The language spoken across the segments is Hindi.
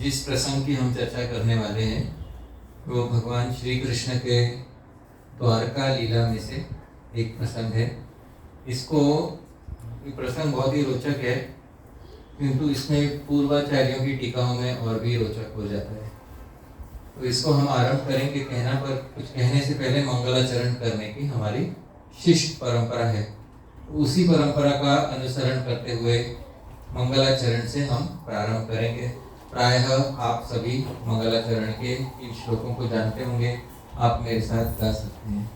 जिस प्रसंग की हम चर्चा करने वाले हैं वो भगवान श्री कृष्ण के द्वारका लीला में से एक प्रसंग है। ये प्रसंग बहुत ही रोचक है, किंतु इसमें पूर्वाचार्यों की टीकाओं में और भी रोचक हो जाता है। तो इसको हम आरंभ करेंगे। कुछ कहने से पहले मंगलाचरण करने की हमारी शिष्ट परंपरा है। उसी परंपरा का अनुसरण करते हुए मंगलाचरण से हम प्रारंभ करेंगे। प्रायः आप सभी मंगलाचरण के इन श्लोकों को जानते होंगे, आप मेरे साथ गा सकते हैं।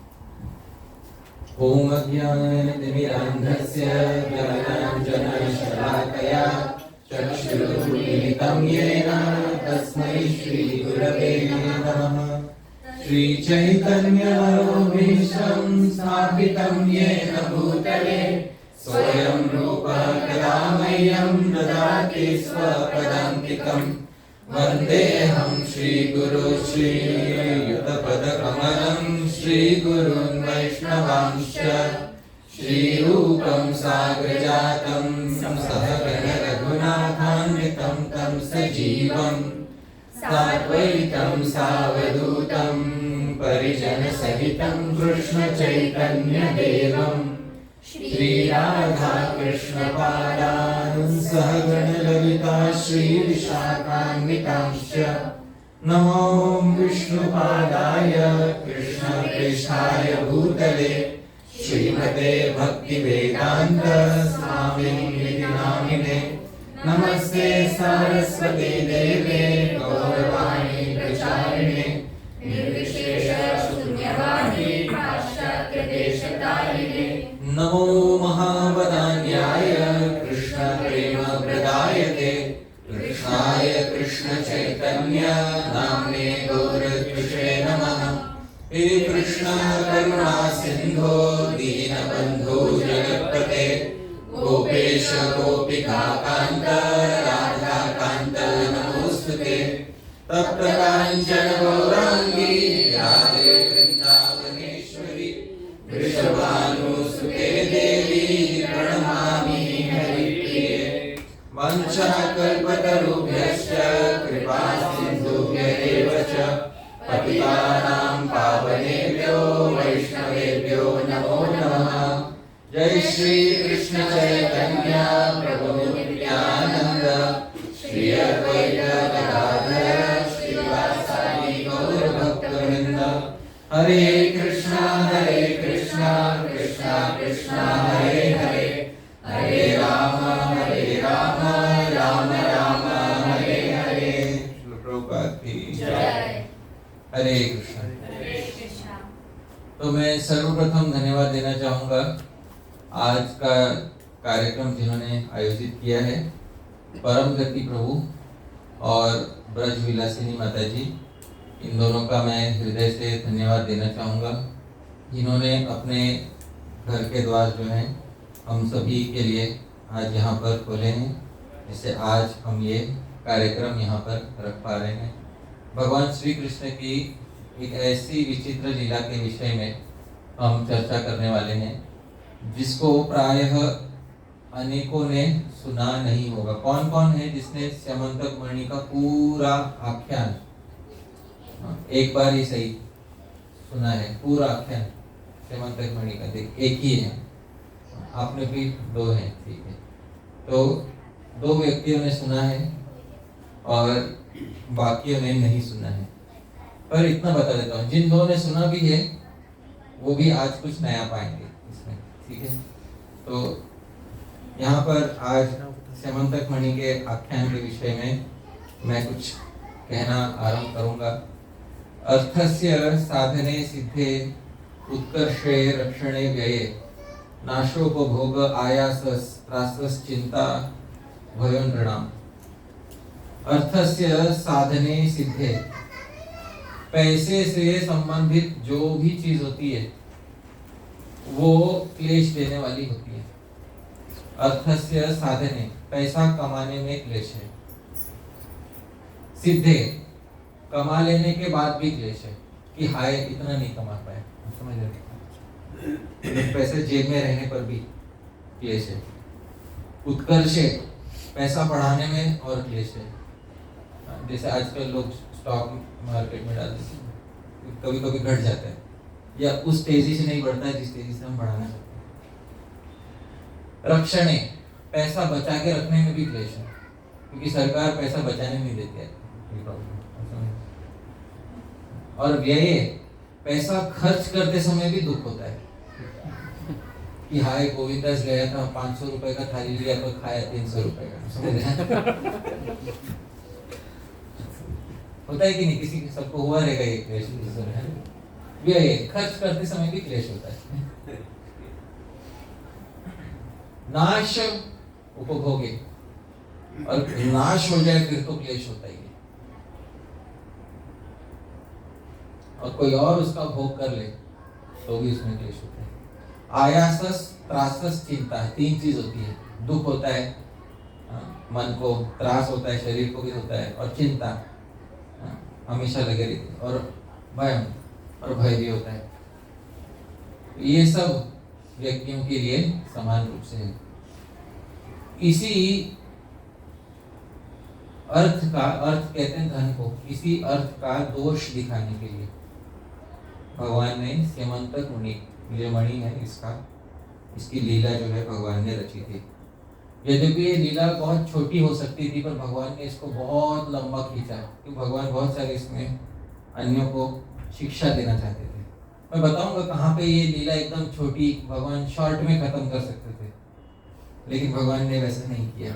ओम अज्ञानतिमिरान्धस्य ज्ञानाञ्जनशलाकया चक्षुरुन्मीलितं येन तस्मै श्रीगुरवे नमः। श्रीचैतन्यमनोभीष्टं स्थापितं येन भूतले स्वयं रूपः कदा मह्यं ददाति स्वपदान्तिकं। वन्देऽहं श्रीगुरो श्रीयुतपदकमलं श्रीगुरून् वैष्णवांश्च। श्रीरूपं साग्रजातं सहगण रघुनाथान्वितं तं सजीवं साद्वैतं सावधूतं परिजनसहितं कृष्णचैतन्यदेवं श्रीराधा कृष्णपादान् सहगण ललिता श्रीविशाखान्वितांश्च। नमो विष्णुपादाय कृष्णप्रेष्ठाय भूतले श्रीमते भक्तिवेदान्त स्वामिनिधि नामिने। नमस्ते सारस्वती देवे गौरवाणी प्रचारिणे निर्विशेष शून्यवादी पाश्चात्य देशतारिणे। नमो महावदान्याय कृष्ण प्रेम प्रदायते कृष्णाय कृष्ण चैतन्य नाम्ने गौरकृष्णे नमः। हे कृष्ण करुणा सिंधो दीनबंधो जगत्पते गोपेश गोपिका कांत राधा कांत नमोस्तुते। तप्त कांचन गौरांगी राधे वृंदावनेश्वरी वृषभानुसुते देवी प्रणमामि हरिप्रिये। वंशकल्पतरुभ्यश्च कृपा सिन्धुभ्यैव च पतितानां पावनेभ्यो वैष्णवेभ्यो नमो नमः। जय श्री कृष्ण चैतन्य प्रभु नित्यानंद श्री अद्वैत गदाधर श्रीवासादि गौर भक्तवृंद। हरे कृष्णा कृष्णा कृष्णा हरे हरे हरे राम राम राम हरे हरे। प्रभुपाद की जय। हरे कृष्णा। तो मैं सर्वप्रथम धन्यवाद देना चाहूँगा आज का कार्यक्रम जिन्होंने आयोजित किया है, परम गति प्रभु और ब्रज विलासिनी माता जी। इन दोनों का मैं हृदय से धन्यवाद देना चाहूँगा, जिन्होंने अपने घर के द्वार जो हैं हम सभी के लिए आज यहाँ पर खोले हैं, जिससे आज हम ये कार्यक्रम यहाँ पर रख पा रहे हैं। भगवान श्री कृष्ण की एक ऐसी विचित्र लीला के विषय में हम चर्चा करने वाले हैं, जिसको प्रायः अनेकों ने सुना नहीं होगा। कौन कौन है जिसने स्यमंतक मणि का पूरा आख्यान एक बार ही सही सुना है? पूरा आख्यान स्यमंतक मणि का एक ही है, आपने भी दो हैं, ठीक है। तो दो व्यक्तियों ने सुना है और बाकियों ने नहीं सुना है। पर इतना बता देता हूँ, जिन दो ने सुना भी है वो भी आज कुछ नया पाएंगे इसमें, ठीक है। तो यहाँ पर आज स्यमंतक मणि के आख्यान के विषय में मैं कुछ कहना आरंभ करूँगा। अर्थस्य साधने सिद्धे उत्कर्षे रक्षणे व्यये नाशोपभोग आयासस् त्रासस् चिंता भयो नृणाम। अर्थस्य साधने सिद्धे, पैसे से संबंधित जो भी चीज होती है वो क्लेश देने वाली होती है। अर्थस्य साधने, पैसा कमाने में क्लेश है। सिद्धे, कमा लेने के बाद भी क्लेश है कि हाय इतना नहीं कमा पाए, समझ रहे? पैसे जेब में रहने पर भी क्लेश है। उत्कर्षे, पैसा बढ़ाने में और क्लेश है। जैसे आजकल लोग स्टॉक मार्केट में डाल देते हैं, कभी कभी घट जाता है या उस तेजी से नहीं बढ़ता है जिस तेजी से हम बढ़ाना चाहते हैं। रक्षणे, पैसा बचा के रखने में भी क्लेश है, क्योंकि सरकार पैसा बचाने नहीं देती है। और व्यय, पैसा खर्च करते समय भी दुख होता है कि हाय गोविंदास गया था 500 रुपए का थाली लिया तो खाया 300 रुपए का, समझ रहे? होता है कि नहीं, किसी सबको हुआ रहेगा ये क्लेश। व्यय, खर्च करते समय भी क्लेश होता है। नाश, उपभोगे, और नाश हो जाए फिर तो क्लेश होता ही है, और कोई और उसका भोग कर ले तो भी उसमें क्लेश होता है। आयासस, त्रासस, चिंता, 3 चीज होती है। दुख होता है मन को, त्रास होता है शरीर को भी होता है, और चिंता हमेशा लगे रहती है, और भय, और भय भी होता है। ये सब व्यक्तियों के लिए समान रूप से है। इसी अर्थ कहते हैं धन को, इसी अर्थ का दोष दिखाने के लिए भगवान ने स्यमंतक मुनि, ये मणि है इसकी लीला जो है भगवान ने रची थी। यद्यपि ये लीला बहुत छोटी हो सकती थी, पर भगवान ने इसको बहुत लंबा खींचा, क्योंकि भगवान बहुत सारे इसमें अन्यों को शिक्षा देना चाहते थे। मैं बताऊंगा कहाँ पे ये लीला एकदम छोटी भगवान शॉर्ट में खत्म कर सकते थे, लेकिन भगवान ने वैसा नहीं किया।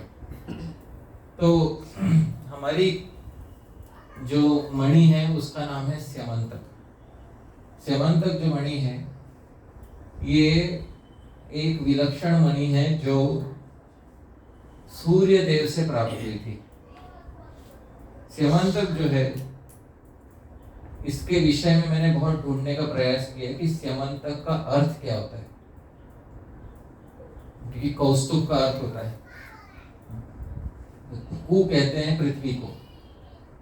तो हमारी जो मणि है उसका नाम है स्यमंतक। स्यमंतक जो मणि है ये एक विलक्षण मणि है जो सूर्य देव से प्राप्त हुई थी। स्यमंतक जो है, इसके विषय में मैंने बहुत ढूंढने का प्रयास किया कि स्यमंतक का अर्थ क्या होता है, क्योंकि कौस्तुभ का अर्थ होता है, कु कहते हैं पृथ्वी को,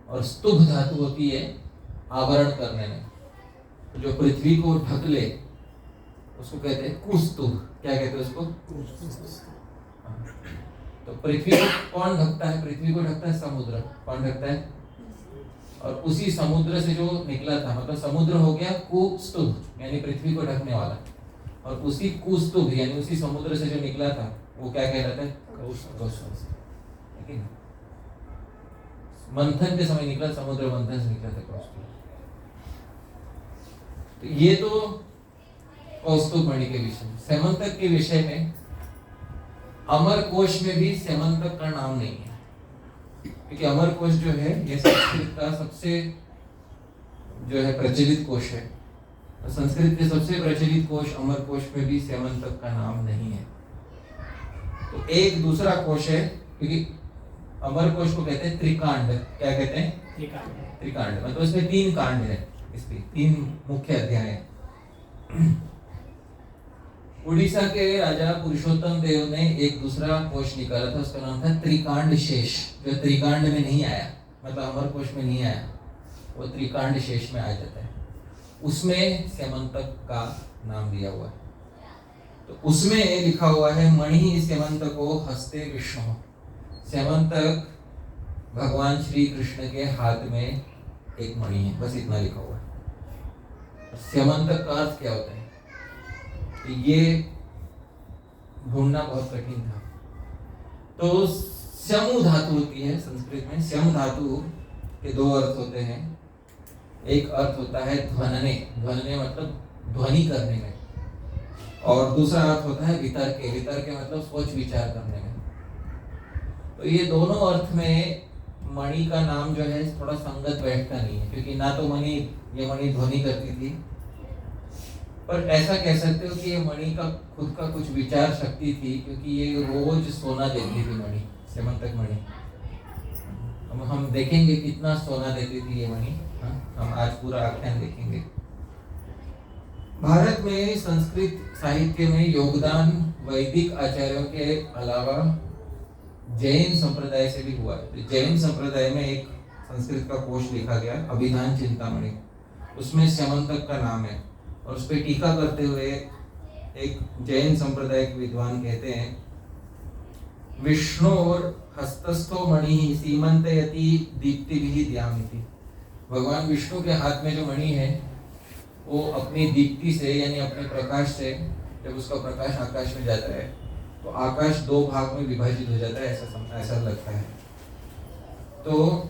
और स्तुभ धातु होती है आवरण करने में, तो जो पृथ्वी को ढक ले उसको कहते हैं कुस्तुभ। क्या कहते हैं उसको? तो पृथ्वी को कौन ढकता है? पृथ्वी को ढकता है समुद्र। कौन ढकता है? और उसी समुद्र से जो निकला था, मतलब समुद्र हो गया कुस्तुभ यानी पृथ्वी को ढकने वाला, और उसी कुस्तुभ यानी उसी समुद्र से जो निकला था वो क्या कहलाता है? कौस्तुभ। मंथन के समय निकला, समुद्र मंथन से निकला था कौस्तुभ। तो ये तो कौस्तुभ मणि के विषय में। स्यमंतक के विषय में अमर कोश में भी स्यमंतक का नाम नहीं है, क्योंकि अमर कोश जो है ये संस्कृत का सबसे जो है प्रचलित कोश है, और संस्कृत के सबसे प्रचलित कोश अमर कोश में भी स्यमंतक का नाम नहीं है। तो एक दूसरा कोश है, क्योंकि अमर कोश को कहते हैं त्रिकांड। क्या कहते हैं? त्रिकांड। मतलब इसमें 3 कांड है, इसमें 3 मुख्य अध्याय है। उड़ीसा के राजा पुरुषोत्तम देव ने एक दूसरा कोश निकाला था, उसका नाम था त्रिकांड शेष, जो त्रिकांड में नहीं आया, मतलब अमर कोश में नहीं आया, वो त्रिकांड शेष में आ जाता है। उसमें स्यमंतक का नाम दिया हुआ है। तो उसमें लिखा हुआ है मणि स्यमंतको हस्ते विष्णु। स्यमंतक भगवान श्री कृष्ण के हाथ में एक मणि है, बस इतना लिखा हुआ है। स्यमंतक का अर्थ क्या होता है ये ढूंढना बहुत कठिन था। तो स्यमु धातु होती है संस्कृत में। स्यम धातु के 2 अर्थ होते हैं। एक अर्थ होता है ध्वनने, ध्वनने मतलब ध्वनि करने में, और दूसरा अर्थ होता है वितर्के, वितर्के मतलब सोच विचार करने में। तो ये दोनों अर्थ में मणि का नाम जो है थोड़ा संगत बैठता नहीं है, क्योंकि ना तो ये मणि ध्वनि करती थी, पर ऐसा कह सकते हो कि ये मणि का खुद का कुछ विचार शक्ति थी, क्योंकि ये रोज सोना देती थी मणि, स्यमंतक मणि। हम देखेंगे कितना सोना देती थी ये मणि, हम आज पूरा आख्यान देखेंगे। भारत में संस्कृत साहित्य में योगदान वैदिक आचार्यों के अलावा जैन संप्रदाय से भी हुआ है। जैन संप्रदाय में एक संस्कृत का कोश लिखा गया, अभिधान चिंतामणि, उसमें स्यमंतक का नाम है, और उस पर टीका करते हुए एक जैन संप्रदाय के विद्वान कहते हैं विष्णोर हस्तस्थो मणि सीमंतयति दीप्तिभिः द्यामिति। भगवान विष्णु के हाथ में जो मणि है वो अपनी दीप्ति से यानी अपने प्रकाश से, जब उसका प्रकाश आकाश में जाता है तो आकाश दो भाग में विभाजित हो जाता है, ऐसा लगता है। तो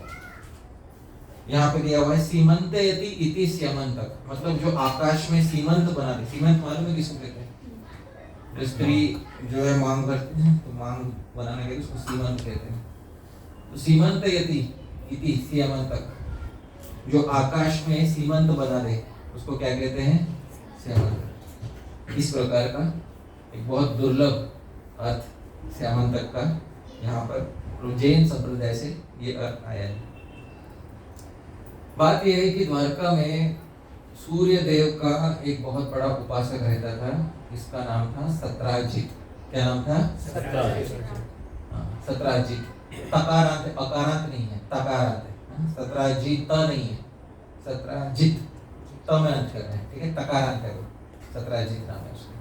यहाँ पे दिया हुआ है सीमंतयति इति स्यमंतक, मतलब जो आकाश में सीमंत बना दे। सीमंत मालूम है किसको कहते हैं? जो स्त्री जो है मांग करती है तो मांग बनाने के लिए उसको सीमंत कहते हैं। तो सीमंतयति इति स्यमंतक, जो आकाश में सीमंत बना दे उसको क्या कहते हैं? स्यमंतक। इस प्रकार का एक बहुत दुर्लभ अर्थ स्यमंतक का यहाँ पर जैन संप्रदाय से ये अर्थ आया है। बात यह है कि द्वारका में सूर्य देव का एक बहुत बड़ा उपासक रहता था, इसका नाम था सत्राजित। क्या नाम था? सत्राजित। तकारांत, अकारांत नहीं है, तकारांत है। सत्राजित नहीं है, सत्राजित त में अंत कर रहे हैं, ठीक है? तकारांत है वो, सत्राजित नाम है उसका।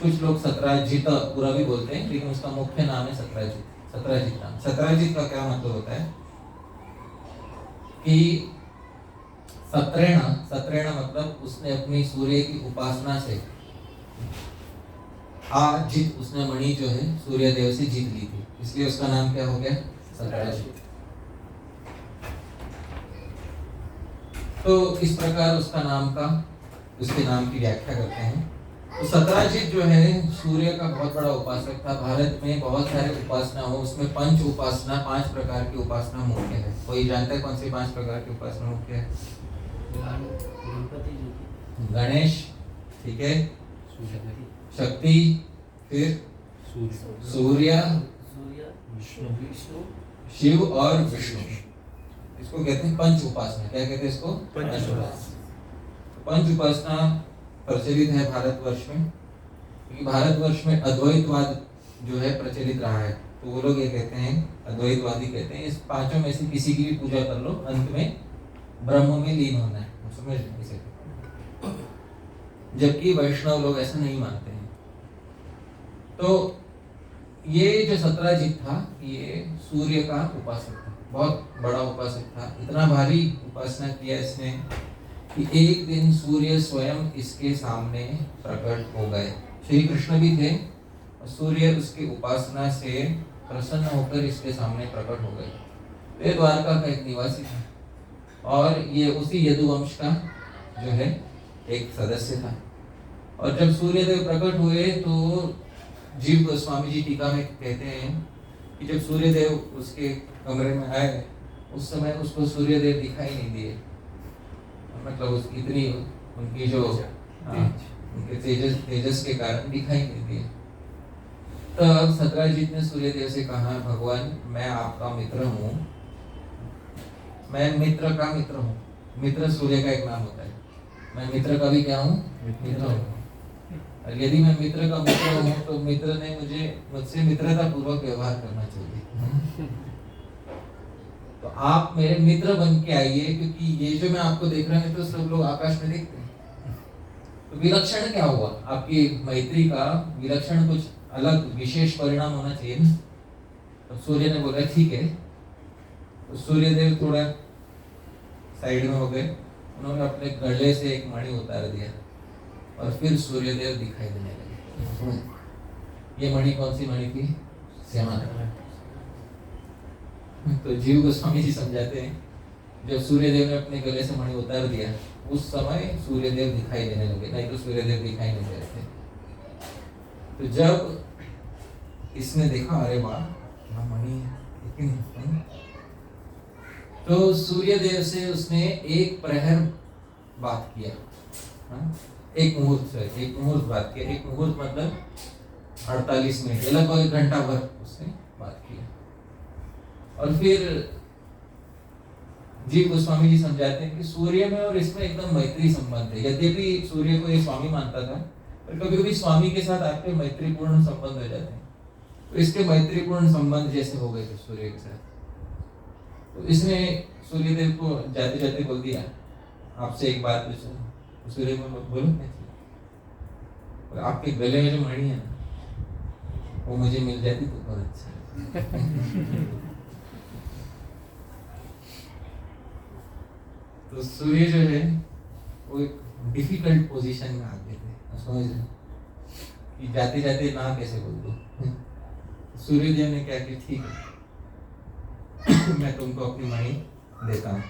कुछ लोग सत्राजित पूरा भी बोलते हैं, लेकिन उसका मुख्य नाम है सत्राजित। सत्राजित नाम, सत्राजित का क्या मतलब होता है कि सत्रेण मतलब उसने अपनी सूर्य की उपासना से जीत, उसने मणि जो है सूर्य देव से जीत ली थी, इसलिए उसका नाम क्या हो गया? सत्राजित। तो इस प्रकार उसके नाम की व्याख्या करते हैं। तो सत्राजित जो है सूर्य का बहुत बड़ा उपासक था। भारत में बहुत सारे उपासना हो, उसमें पंच उपासना, 5 प्रकार की उपासना मुख्य है। कोई जानता है कौन सी 5 प्रकार की उपासना मुख्य है? गणेश, ठीक है, शक्ति, फिर सूर्य, शिव और विष्णु। इसको कहते हैं पंच उपासना। क्या कहते हैं इसको? पंच उपासना। पंच उपासना प्रचलित है भारतवर्ष में, क्योंकि भारतवर्ष में अद्वैतवाद जो है प्रचलित रहा है। तो वो लोग ये कहते हैं, अद्वैतवादी कहते हैं, इस 5 में से किसी की भी पूजा कर लो, अंत में ब्रह्म में लीन होना है। समझ रहे इसे? जबकि वैष्णव लोग ऐसा नहीं मानते हैं। तो ये जो सत्राजित था ये सूर्य का उपासक था, बहुत बड़ा उपासक था। इतना भारी उपासना किया इसने कि एक दिन सूर्य स्वयं इसके सामने प्रकट हो गए। श्री कृष्ण भी थे और सूर्य उसकी उपासना से प्रसन्न होकर इसके सामने प्रकट हो गए। ये द्वारका का एक निवासी था और ये उसी यदुवंश का जो है एक सदस्य था। और जब सूर्यदेव प्रकट हुए तो जीव गोस्वामी जी टीका में कहते हैं कि जब सूर्यदेव उसके कमरे में आए उस समय उसको सूर्यदेव दिखाई नहीं दिए, मतलब उसकी इतनी उनकी जो उनके तेजस के कारण दिखाई नहीं दिए। तब सत्राजित ने सूर्यदेव से कहा, भगवान मैं आपका मित्र हूँ, मैं मित्र का मित्र हूँ। मित्र सूर्य का एक नाम होता है। मैं मित्र का भी क्या हूँ? मित्र हूँ। और यदि मैं मित्र का मित्र हूँ तो मित्र ने मुझसे मित्रता पूर्वक व्यवहार करना चाहिए। तो आप मेरे मित्र बन के आइए, क्योंकि ये जो मैं आपको देख रहा हूँ तो सब लोग आकाश में देखते हैं। तो विलक्षण क्या हुआ? आपकी मैत्री का विलक्षण कुछ अलग विशेष परिणाम होना चाहिए ना। तो सूर्य ने बोला ठीक है। तो सूर्यदेव थोड़ा साइड में हो गए, उन्होंने अपने गले से एक मणि उतार दिया और फिर सूर्यदेव दिखाई देने लगे। ये मणि कौन सी मणि थी? स्यमंतक। तो जीव गोस्वामी जी समझाते हैं, जब सूर्यदेव ने अपने गले से मणि उतार दिया उस समय सूर्यदेव दिखाई देने लगे, नहीं तो सूर्यदेव दिखाई नहीं दे रहे थे। तो जब इसने देखा, अरे वाह मणि, तो सूर्यदेव से उसने एक प्रहर बात किया, एक मुहूर्त बात किया। एक मुहूर्त मतलब 48 मिनट, लगभग 1 घंटा भर उसने बात किया। और फिर जीव गोस्वामी जी समझाते हैं कि सूर्य में और इसमें एकदम मैत्री संबंध है। यद्यपि सूर्य को ये स्वामी मानता था, पर कभी कभी स्वामी के साथ आपके मैत्रीपूर्ण संबंध हो जाते हैं। तो इसके मैत्रीपूर्ण संबंध जैसे हो गए थे सूर्य के साथ। तो इसने सूर्यदेव को जाते जाते बोल दिया, आपसे एक बात पूछूं? सूर्य को बोलो, आपके गले में जो मणि है वो मुझे मिल जाती तो बहुत अच्छा। तो सूर्य जो है वो एक डिफिकल्ट पोजीशन में आते थे, समझ रहे कि जाते जाते ना कैसे बोल दो। सूर्य देव ने क्या किया, ठीक है मैं तुमको अपनी मणि देता हूँ।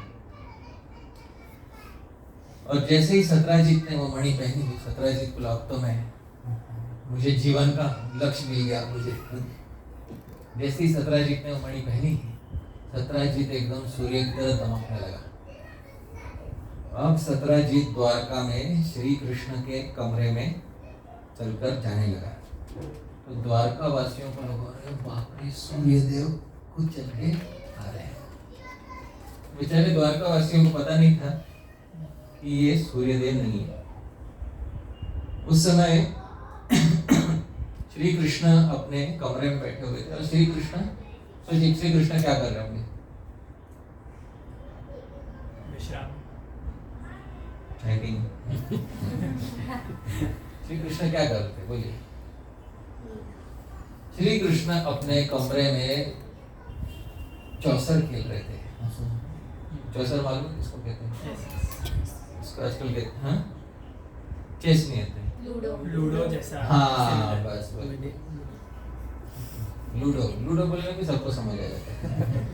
और जैसे ही सत्राजीत ने वो मणि पहनी, सत्राजीत को अब तो मैं, मुझे जीवन का लक्ष्य मिल गया मुझे। जैसे ही सत्राजीत ने वो मणि पहनी, सत्राजीत एकदम सूर्य की तरह दमकने लगा। अब सत्राजीत द्वारका में श्री कृष्ण के कमरे में चलकर जाने लगा। तो द्वारका वासियों को लगा, अरे बाप रे, सूर्य देव खुद चल के आ रहे हैं। बेचारे द्वारका वासियों को पता नहीं था कि ये सूर्य देव नहीं है। उस समय श्री कृष्ण अपने कमरे में बैठे हुए थे और श्री कृष्ण क्या कर रहे होंगे? श्री कृष्ण क्या कर रहे थे, बोलिए? श्री कृष्ण अपने कमरे में चौसर खेल रहे थे। चौसर मालूम है किसको कहते हैं? इसको आजकल कहते हैं चेस नहीं आते, लूडो जैसा। हाँ बस लूडो बोलने में सबको समझ आ जाता है।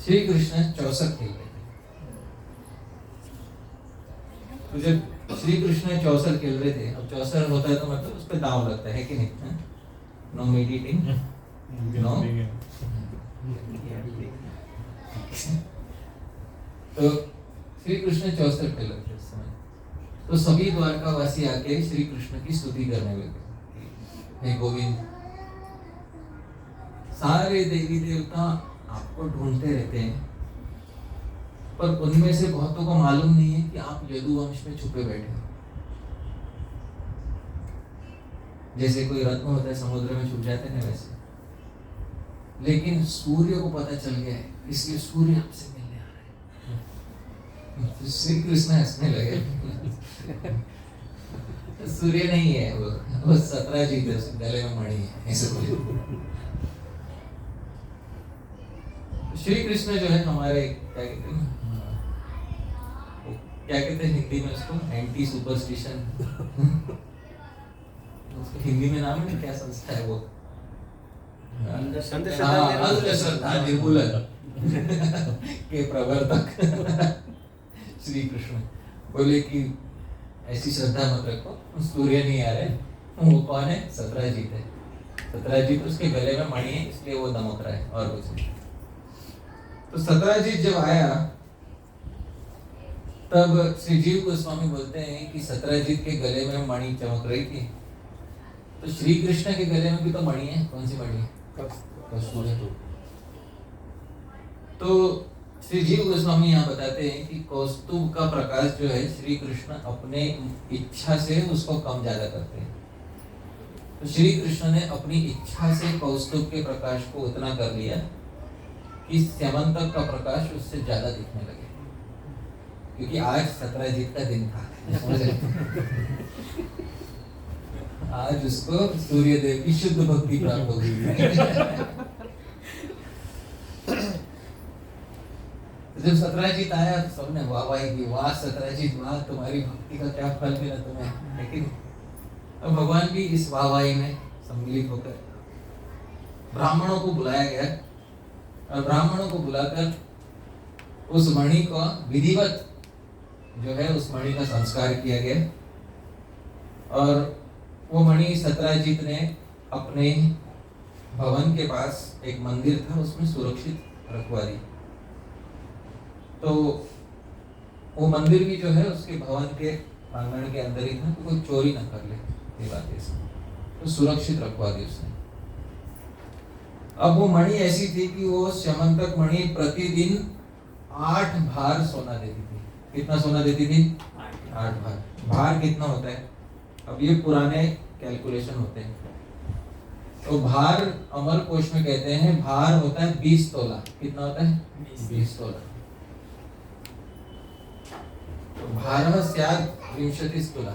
श्री कृष्ण चौसर खेल रहे थे। तो जब श्री कृष्ण चौसर खेल रहे थे, अब चौसर होता है तो मतलब उस पर दांव लगता है कि नहीं? No mediating, no. तो श्री कृष्ण चौसर खेल रहे थे उस समय। तो सभी द्वारकावासी आके श्री कृष्ण की स्तुति करने लगे, हे गोविंद, सारे देवी देवता आपको ढूंढते रहते हैं, पर उनमें से बहुतों को मालूम नहीं है कि आप यदुवंश में छुपे बैठे हो। जैसे कोई रत्न होता है समुद्र में छुप जाते हैं वैसे, लेकिन सूर्य को पता चल गया है, इसलिए सूर्य आपसे मिलने आ रहे हैं। श्री कृष्ण हंसने लगे। सूर्य नहीं है वो सत्राजीत है, गले में मणि है, ऐसे बोले। श्री कृष्ण जो है हमारे क्या कहते हैं, क्या कहते हैं हिंदी में उसको, एंटी सुपरस्टिशन। उसको हिंदी में नाम है, क्या संस्था है वो? अंधश्रद्धा निर्मूलन के प्रवर्तक श्री कृष्ण बोले कि ऐसी श्रद्धा मत रखो, सूर्य नहीं आ रहे। वो कौन है? सत्राजीत है। सत्राजीत उसके गले में मणि है, इसलिए वो दमक रहा है और कुछ नहीं। तो सत्राजीत जब आया तब श्री जीव गोस्वामी बोलते हैं कि सत्राजीत के गले में मणि चमक रही थी, तो श्री कृष्ण के गले में भी तो मणि है। कौन सी मणि है? कस्तूरी। तो श्री जीव गोस्वामी यहाँ बताते हैं कि कौस्तुभ का प्रकाश जो है, श्री कृष्ण अपने इच्छा से उसको कम ज्यादा करते हैं। तो श्री कृष्ण ने अपनी इच्छा से कौस्तुभ के प्रकाश को उतना कर लिया कि स्यमंतक का प्रकाश उससे ज्यादा दिखने लगे, क्योंकि आज सत्राजीत का दिन था। आज उसको सूर्य देव की शुद्ध भक्ति प्राप्त हो गई। जब सत्राजीत आया तो सबने वाहवाही की, वाह सत्राजीत वाह, तुम्हारी भक्ति का क्या फल मिला तुम्हें। लेकिन अब भगवान भी इस वाहवाही में सम्मिलित होकर ब्राह्मणों को बुलाया गया और ब्राह्मणों को बुलाकर उस मणि को विधिवत जो है उस मणि का संस्कार किया गया। और वो मणि सत्राजीत ने अपने भवन के पास एक मंदिर था, उसमें सुरक्षित रखवा दी। तो वो मंदिर भी जो है उसके भवन के आंगन के अंदर ही था, तो कोई चोरी न कर ले, ये बात है। तो सुरक्षित रखवा दी उसने। अब वो मणि ऐसी थी कि वो स्यमंतक मणि प्रतिदिन 8 भार सोना देती थी। कितना सोना देती थी? 8 भार। भार कितना होता है? अब ये पुराने कैलकुलेशन होते हैं। तो भार अमर कोश में कहते हैं भार होता है 20 तोला। कितना होता है? 20 तोला। तो भारः स्यात् 30 तोला।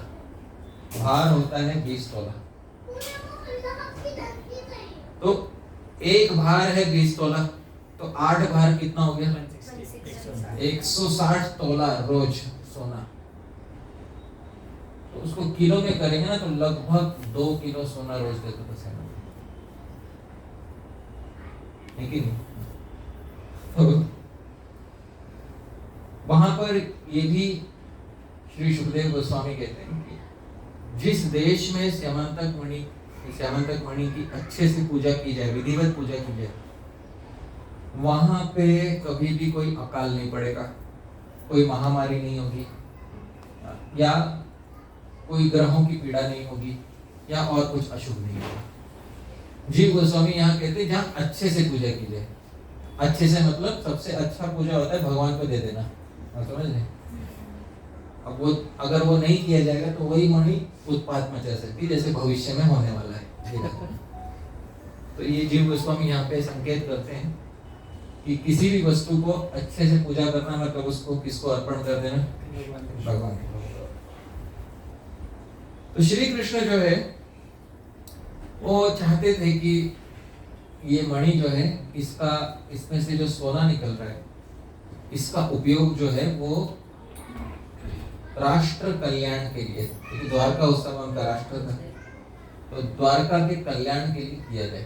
भार होता है 20 तोला। तो एक भार है 20 तोला, तो 8 भार कितना हो गया? 160 तोला रोज सोना। तो उसको किलो में करेंगे ना तो लगभग 2 किलो सोना रोज देते थे सेना, लेकिन तो वहां पर ये भी श्री सुखदेव गोस्वामी कहते हैं कि जिस देश में स्यामंतक मणि की अच्छे से पूजा की जाए, विधिवत पूजा की जाए, वहां पे कभी भी कोई अकाल नहीं पड़ेगा, कोई महामारी नहीं होगी, या कोई ग्रहों की पीड़ा नहीं होगी, या और कुछ अशुभ नहीं होगा। जीव गोस्वामी यहाँ कहते हैं जहाँ अच्छे से पूजा की जाए। अच्छे से मतलब सबसे अच्छा पूजा होता है भगवान को दे देना, समझ रहे? अब वो अगर वो नहीं किया जाएगा तो वही मणि उत्पात मचा सकती है, जैसे भविष्य में होने वाला है। तो ये जीव गोस्वामी यहाँ पे संकेत करते हैं कि किसी भी वस्तु को अच्छे से पूजा करना मतलब उसको किसको अर्पण कर देना? भगवान को। तो श्री कृष्ण जो है वो चाहते थे कि ये मणि जो है इसमें से जो सोना निकल रहा है, इसका उपयोग जो है वो राष्ट्र कल्याण के लिए, क्योंकि द्वारका उस समय उनका राष्ट्र था, तो द्वारका के कल्याण के लिए किया जाए।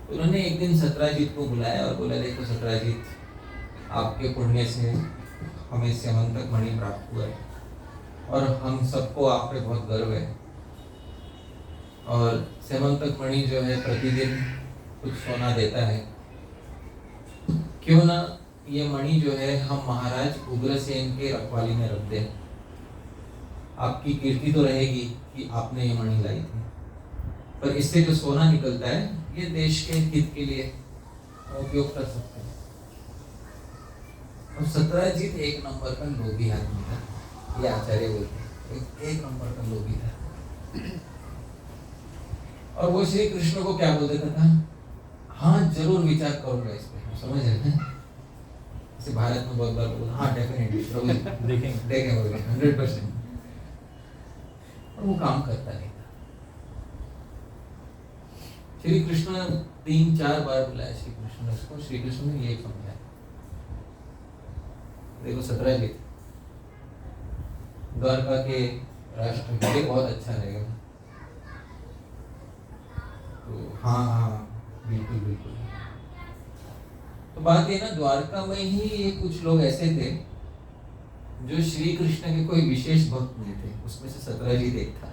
उन्होंने एक दिन सत्राजीत को बुलाया और बोला, देखो सत्राजीत, आपके पुण्य से हमें स्यामंतक मणि प्राप्त हुआ है और हम सबको आप पे बहुत गर्व है, और स्यामंतक मणि जो है प्रतिदिन कुछ सोना देता है, क्यों ना ये मणि जो है हम महाराज उग्रसेन के रखवाली में रख दें। आपकी कीर्ति तो रहेगी कि आपने ये मणि लाई थी, पर इससे जो सोना निकलता है ये देश के हित के लिए उपयोग कर सकते हैं। और सत्राजीत एक नंबर का लोभी आदमी था, ये आचार्य बोलते हैं, एक नंबर का लोभी था। और वो श्री कृष्ण को क्या बोल देता था? हाँ जरूर विचार करूंगा इस पे, समझ रहे हैं? जैसे भारत में बहुत बार बोला, हाँ डेफिनेटली प्रभु देखेंगे 100%, और वो काम करता नहीं था। श्री कृष्ण 3-4 बार बुलाया श्री कृष्ण ने उसको, श्री कृष्ण ने ये समझाया, देखो सत्राजीत, द्वारका के राष्ट्र के लिए बहुत अच्छा रहेगा। तो हाँ बिल्कुल बिल्कुल। तो बात ये ना, द्वारका में ही ये कुछ लोग ऐसे थे जो श्री कृष्ण के कोई विशेष भक्त नहीं थे, उसमें से सत्राजीत एक था।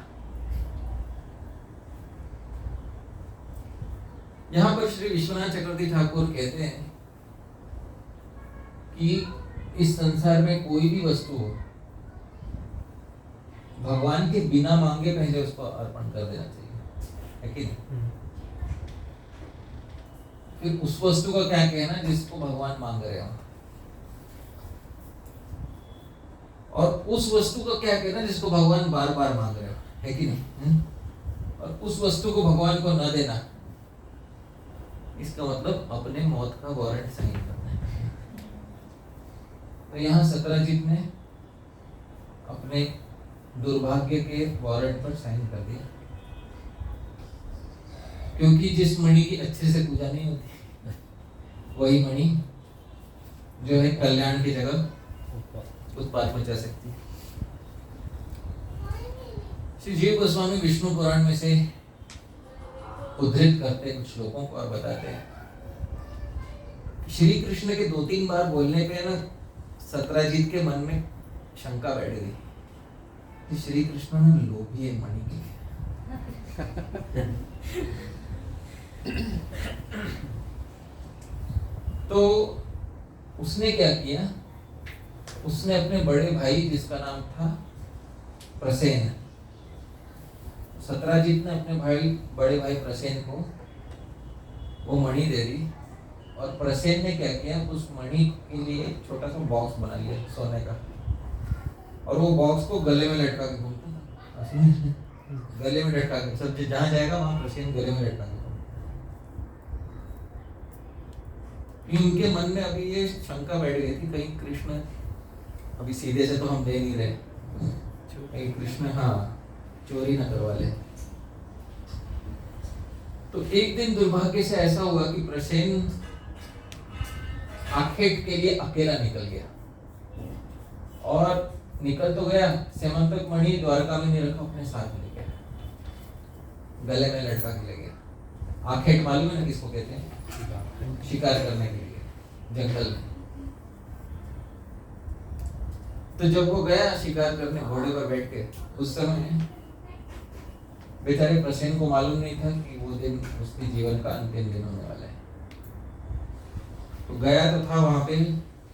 यहाँ पर श्री विश्वनाथ चक्रवर्ती ठाकुर कहते हैं कि इस संसार में कोई भी वस्तु हो, भगवान के बिना मांगे पहले उसको अर्पण कर देना चाहिए, है कि नहीं? फिर उस वस्तु का क्या कहना जिसको भगवान मांग रहे हो, और उस वस्तु का क्या कहना जिसको भगवान बार बार मांग रहे हो, है कि नहीं? और उस वस्तु को भगवान को न देना, इसका मतलब अपने मौत का वारंट साइन करना है। तो यहाँ सत्राजीत ने अपने दुर्भाग्य के वारंट पर साइन कर दिया, क्योंकि जिस मणि की अच्छे से पूजा नहीं होती वही मणि जो है कल्याण की जगह उत्पात मचा सकती है। श्री जीव गोस्वामी विष्णु पुराण में से उद्धृत करते कुछ श्लोकों को और बताते हैं, श्री कृष्ण के 2-3 बार बोलने पे ना सत्राजीत के मन में शंका बैठ गई कि श्री कृष्ण ने लोभी है मणि के लिए। तो उसने क्या किया, उसने अपने बड़े भाई जिसका नाम था प्रसेन, सत्राजीत ने अपने बड़े भाई प्रसेन को वो मणि दे दी, और प्रसेन ने क्या किया, उस मणि के लिए एक छोटा सा बॉक्स बना लिया सोने का, और वो बॉक्स को गले में लटका के घूमता था, गले में लटका के, सब जहाँ जाएगा वहां प्रसेन गले में लटका के। उनके मन में अभी ये शंका बैठ गई थी, कहीं कृष्ण अभी सीधे से तो हम दे नहीं रहे, कहीं कृष्ण हाँ चोरी न करवा ले। तो एक दिन दुर्भाग्य से ऐसा हुआ कि प्रसेन आखेट के लिए अकेला निकल गया, और निकल तो गया, सेमंतक मणि द्वारका में नहीं रखा, अपने साथ ले गया, गले में लटका के ले गया। आखेट मालूम है ना किसको कहते हैं? शिकार करने के लिए जंगल में। तो जब वो गया शिकार करने घोड़े पर बैठ के, उस समय बेचारे प्रसेन को मालूम नहीं था कि वो दिन उसके जीवन का अंतिम दिन होने वाला है। तो गया तो था वहां पे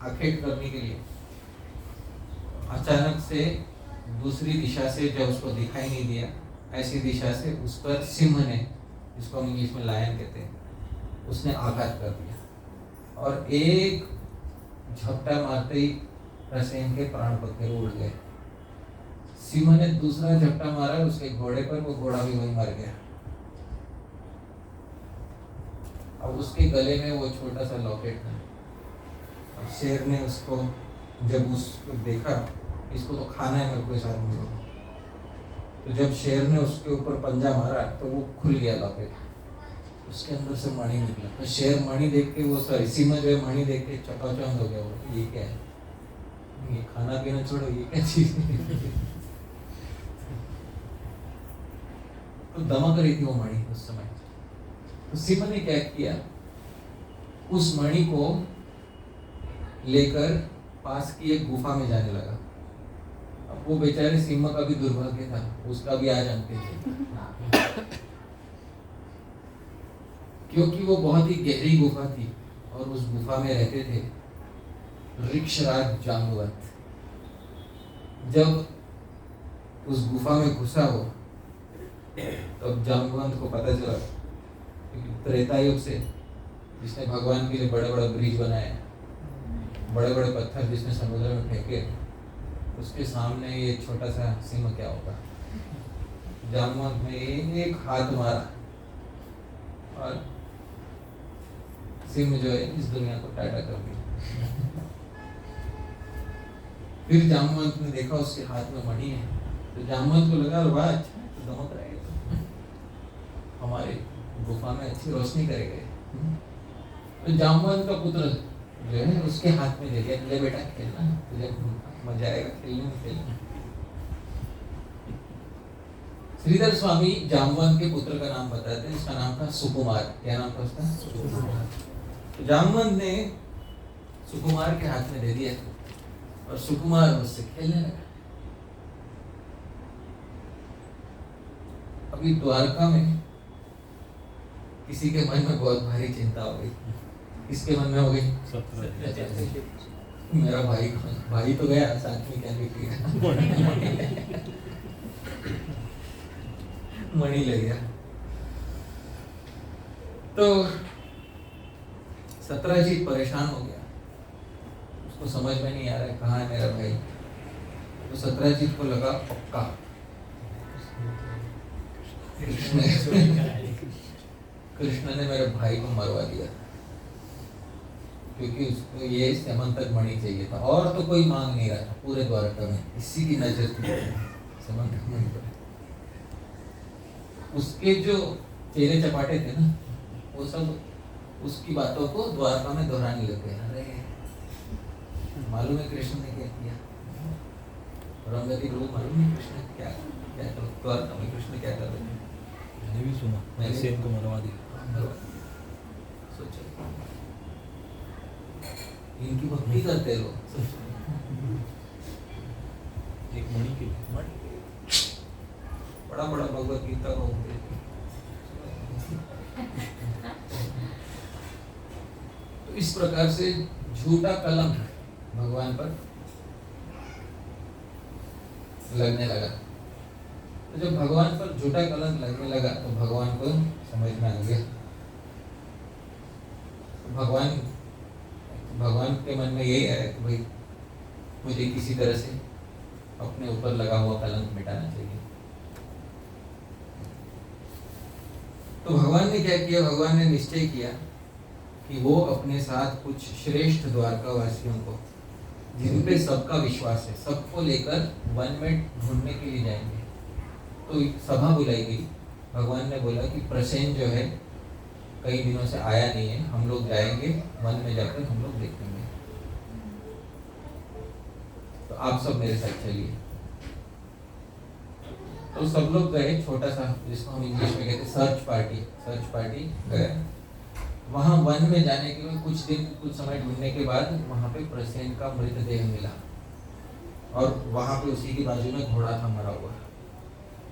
आखेट करने के लिए, अचानक से दूसरी दिशा से जब उसको दिखाई नहीं दिया, ऐसी दिशा से उस पर सिंह ने, जिसको हम इंग्लिश में लायन कहते हैं, उसने आघात कर दिया और एक झपटा मारते ही प्रसेन के प्राण पखेरु उड़ गए। सिंह ने दूसरा झपटा मारा उसके घोड़े पर, वो घोड़ा भी वहीं मर गया। अब उसके गले में वो छोटा सा लॉकेट था। अब शेर ने उसको, जब उसको देखा, इसको तो खाना है मेरे को इस आदमी को, तो जब शेर ने उसके ऊपर पंजा मारा तो वो खुल गया लॉकेट, उसके अंदर से मणि निकला। तो शेर मणि देख के, वो सॉरी सिंह जो है मणि देख के चकाचौंध हो गया, वो ये क्या है, ये खाना पीना छोड़ो, ये क्या चीज है। तो दमक रही थी वो मणि उस समय। तो सिंह ने क्या किया, उस मणि को लेकर पास की एक गुफा में जाने लगा। अब वो बेचारे सिंह का भी दुर्भाग्य था, उसका भी आज अंतिम थे, क्योंकि वो बहुत ही गहरी गुफा थी और उस गुफा में रहते थे ऋक्षराज जाम्बवंत। जब उस गुफा में घुसा वो, तब जाम्बवंत को पता चला, क्योंकि त्रेता युग से जिसने भगवान के लिए बड़े बड़े ब्रिज बनाए, बड़े बड़े पत्थर जिसने समुद्र में फेंके, उसके सामने ये छोटा सा सिंह क्या होगा। जाम्बवंत ने एक हाथ मारा और सिंह जो है इस दुनिया को टाटा कर दिया। फिर जाम्बवंत ने देखा उसके हाथ में मणि है, तो जाम्बवंत को लगा वाह अच्छा तो दमक रहेगा, हमारे गुफा में अच्छी रोशनी करेगा। तो जाम्बवंत का पुत्र जो है उसके हाथ में दे दिया, ले बेटा खेलना, तुझे मजा आएगा खेलने में, खेलना। श्रीधर स्वामी जाम्बवंत के पुत्र का नाम बताते हैं, उसका नाम था सुकुमार। क्या नाम था उसका? सुकुमार। तो जाम्बवंत ने सुकुमार के हाथ में दे दिया और सुकुमार उससे खेलने लगा। अभी द्वारका में किसी के मन में बहुत भारी चिंता हो गई। किसके मन में हो गई? मेरा भाई तो गया, साथ में क्या निकलेगा, मणि ले गया। तो सत्रजीत परेशान हो गया, उसको समझ में नहीं आ रहा है कहाँ है मेरा भाई। तो सत्रजीत को लगा पक्का कृष्ण ने मेरे भाई को मरवा दिया, क्योंकि उसको ये सेमंतक मणि चाहिए था और तो कोई मांग नहीं रहा था पूरे द्वारका में, इसी की नजर थी सेमंतक मणि पर। उसके जो चेले चपाटे थे ना, वो सब उसकी बातों को द्वारका में दोहराने लगे। अरे मालूम है कृष्ण ने क्या किया, रंगती लोग मालूम है कृष्ण क्या क्या द्वारका में कृष्ण क्या कर रहे थे। मैंने भी सुना, मैंने सेन को मरवा दिया। सोचो इनकी भक्ति करते लोग, एक मणि के बड़ा बड़ा भगवत गीता को तो इस प्रकार से झूठा कलंक भगवान पर लगने लगा। तो जब भगवान पर झूठा कलंक लगने लगा तो भगवान को समझ में आ गया। तो भगवान के मन में यही आया कि भाई मुझे किसी तरह से अपने ऊपर लगा हुआ कलंक मिटाना चाहिए। तो भगवान ने क्या किया, भगवान ने निश्चय किया कि वो अपने साथ कुछ श्रेष्ठ द्वारका वासियों को, जिन पे सबका विश्वास है, सबको लेकर वन में ढूंढने के लिए जाएंगे। तो सभा बुलाई गई। भगवान ने बोला कि प्रसेन जो है कई दिनों से आया नहीं है, हम लोग जाएंगे वन में, जाकर हम लोग देखेंगे। तो आप सब मेरे साथ चलिए। तो सब लोग गए, छोटा सा जिसको हम इंग्लिश में कहते हैं सर्च पार्टी गए। वहां वन में जाने के लिए कुछ समय ढूंढने के बाद वहां पे प्रसेन का मृतदेह मिला, और वहां पे उसी के बाजू में घोड़ा था मरा हुआ,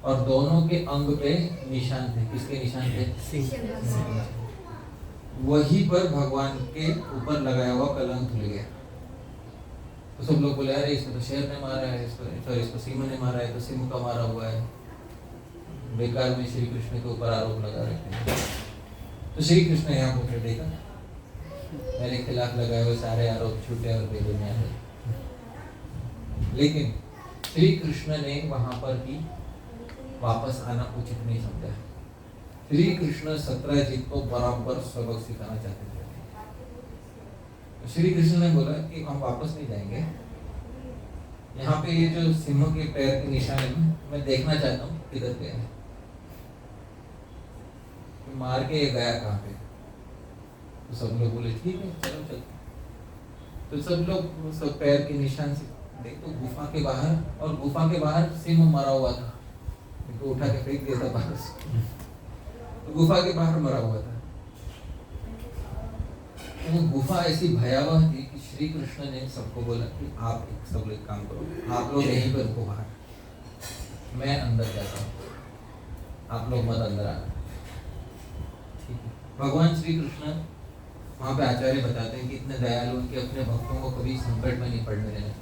और दोनों के अंग पे निशान थे। किसके निशान थे? सिंह। वहीं पर भगवान के ऊपर लगाया हुआ कलंक धुल गया। तो सब लोग बोले, अरे इसको तो शेर ने मारा है, इसको सिंह ने मारा है, तो सिंह का मारा हुआ है, बेकार में श्री कृष्ण के ऊपर आरोप लगा रखे हैं। तो श्री कृष्ण यहाँ पर देखा, मेरे खिलाफ लगाए हुए सारे आरोप झूठे और बेबुनियाद है। लेकिन श्री कृष्ण ने वहां पर भी वापस आना उचित नहीं समझा। श्री कृष्ण सत्यजीत को बराबर सबक सिखाना चाहते थे। तो श्री कृष्ण ने बोला कि हम वापस नहीं जाएंगे, यहाँ पे ये जो सिंह के पैर के निशान है मैं देखना चाहता हूँ किधर गया है, मार के ये गया कहाँ पे। तो सब लोग बोले ठीक है चलो चलते। तो सब लोग सब पैर के निशान से देखो गुफा के बाहर, और गुफा के बाहर सिंह मरा हुआ था, तो उठा के फेंक दिया था बाहर से। तो गुफा के बाहर मरा हुआ था। तो वो गुफा ऐसी भयावह थी कि श्री कृष्ण ने सबको बोला कि आप सब लोग काम करो, आप लोग यहीं पर रुको बाहर, मैं अंदर जाता हूँ, आप लोग मत अंदर आना। ठीक है। भगवान श्री कृष्ण वहाँ पे आचार्य बताते हैं कि इतने दयालु कि अपने भक्तों को कभी संकट में नहीं पड़ने देना,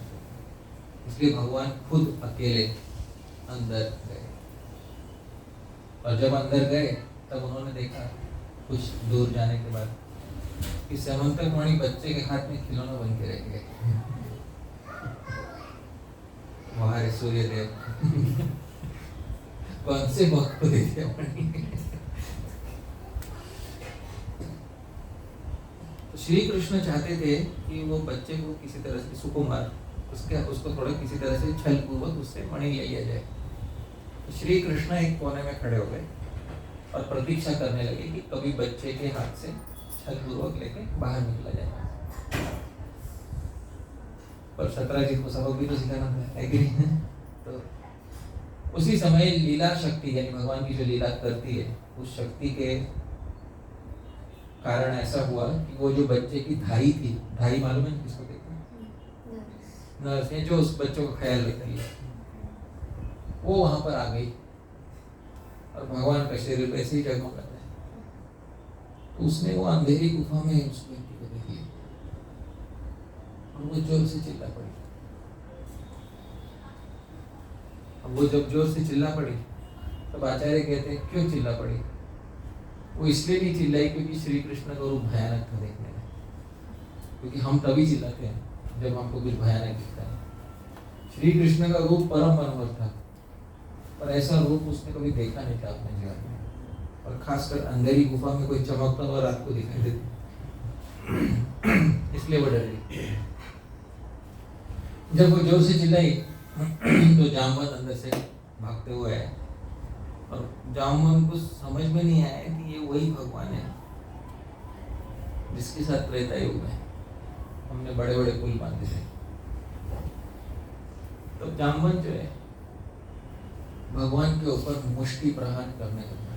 इसलिए भगवान खुद अकेले अंदर गए। और जब अंदर गए तब उन्होंने देखा कुछ दूर जाने के बाद कि समंतक मणि बच्चे के हाथ में खिलौना बन के रह गए। वहां सूर्य देव कौन से भक्त को दे दिया मणि। तो श्री कृष्ण चाहते थे कि वो बच्चे को किसी तरह से सुकुमार उसको थोड़ा किसी तरह से छल पूर्वक उससे मणि लिया जाए। तो श्री कृष्ण एक कोने में खड़े हो गए और प्रतीक्षा करने लगे कि कभी बच्चे के हाथ से छल पूर्वक लेके बाहर निकला जाए। पर सत्यजीत को सबक भी तो सिखाना है कि नहीं? तो उसी समय लीला शक्ति यानी भगवान की जो लीला करती है उस शक्ति के कारण ऐसा हुआ कि वो जो बच्चे की धाई थी, धाई मालूम है किसको कहते हैं? नर्स है, जो उस बच्चों का ख्याल रखती है, वो वहां पर आ गई और भगवान का शरीर वैसे ही जगमगाता है। तो उसने वो अंधेरी गुफा में उस व्यक्ति को देख लिया और वो जोर से चिल्ला पड़ी। अब वो जब जोर से चिल्ला पड़ी तब आचार्य कहते हैं क्यों चिल्ला पड़ी? वो इसलिए नहीं चिल्लाई क्योंकि श्री कृष्ण का रूप भयानक था देखने में, क्योंकि हम तभी चिल्लाते हैं जब हमको कुछ भयानक दिखता है। श्री कृष्ण का रूप परम मनोहर था, पर ऐसा रूप उसने कभी देखा नहीं था अपने जीवन में, और खासकर अंधेरी गुफा में कोई चमकता हुआ रात को दिखाई देती, इसलिए वो डर गई। जब वो जोर से चिल्लाई तो जामवंत अंदर से भागते हुए आए, और जामवंत को समझ में नहीं आया कि ये वही भगवान है जिसके साथ त्रेता युग में हमने बड़े बड़े पुल बांधे थे। तो जामवंत जो है भगवान के ऊपर मुष्टि प्रहार करने लगा,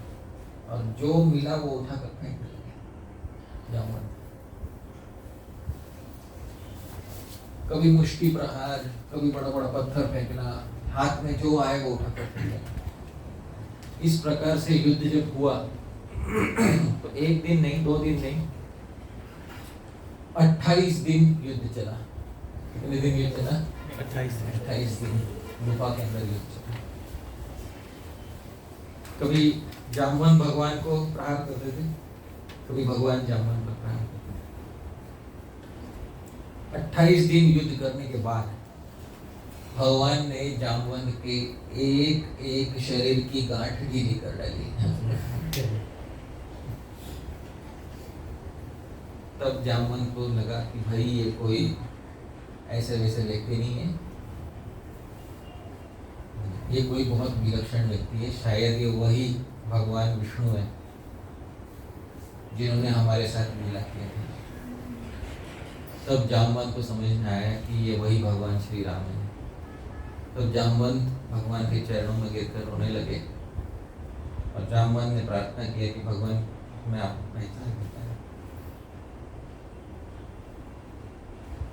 और जो मिला वो उठा कर फेंकने लगे। जामवंत कभी मुष्टि प्रहार, कभी बड़ा बड़ा पत्थर फेंकना, हाथ में जो आए वो उठा कर फेंकना। इस प्रकार से युद्ध जब हुआ तो एक दिन नहीं, 2 दिन नहीं, 28 दिन युद्ध चला। कितने दिन युद्ध चला? 28 दिन गुफा के अंदर युद्ध चला। कभी जामवंत भगवान को प्रहार करते थे, कभी भगवान जामवंत पर प्रहार करते थे। 28 दिन युद्ध करने के बाद भगवान ने जामवंत के एक एक शरीर की गांठ ढीली कर डाली। तब जामवंत को लगा कि भाई ये कोई ऐसे वैसे व्यक्ति नहीं है, ये कोई बहुत विलक्षण व्यक्ति है, शायद ये वही भगवान विष्णु है जिन्होंने हमारे साथ लीला किया था। तब जामवंत को समझ में आया कि ये वही भगवान श्री राम है। तब जामवंत भगवान के चरणों में गिरकर रोने लगे और जामवंत ने प्रार्थना किया कि भगवान मैं आपको पहचान नहीं पाया।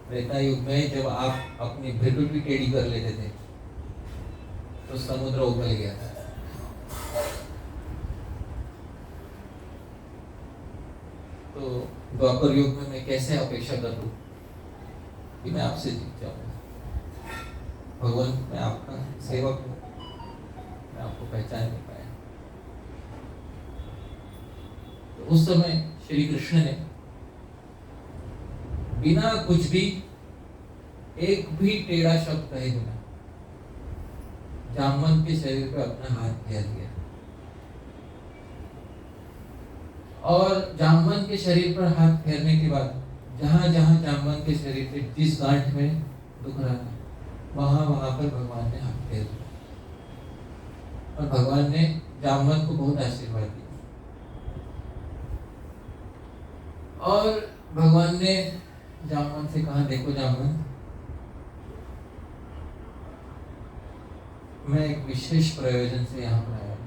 त्रेता युग में जब आप अपनी भृगु भी टेढ़ी कर लेते थे तो समुद्र उबल गया था। तो द्वापर युग में मैं कैसे अपेक्षा कर लूं कि मैं आपसे जीत जाऊंगा? भगवान मैं आपका सेवक हूं, मैं आपको पहचान नहीं पाया। तो उस समय श्री कृष्ण ने बिना कुछ भी, एक भी टेढ़ा शब्द कहे बिना जामवंत के शरीर पर अपना हाथ फेर दिया और जामवंत के शरीर पर हाथ फेरने के बाद जहां जहां जामवंत के शरीर पे जिस गांठ में दुख रहा था वहां वहां पर भगवान ने हाथ फेर दिया और भगवान ने जामवंत को बहुत आशीर्वाद दिया। और भगवान ने जामवंत से कहा, देखो जामवंत, मैं एक विशेष प्रयोजन से यहाँ पर आया हूँ।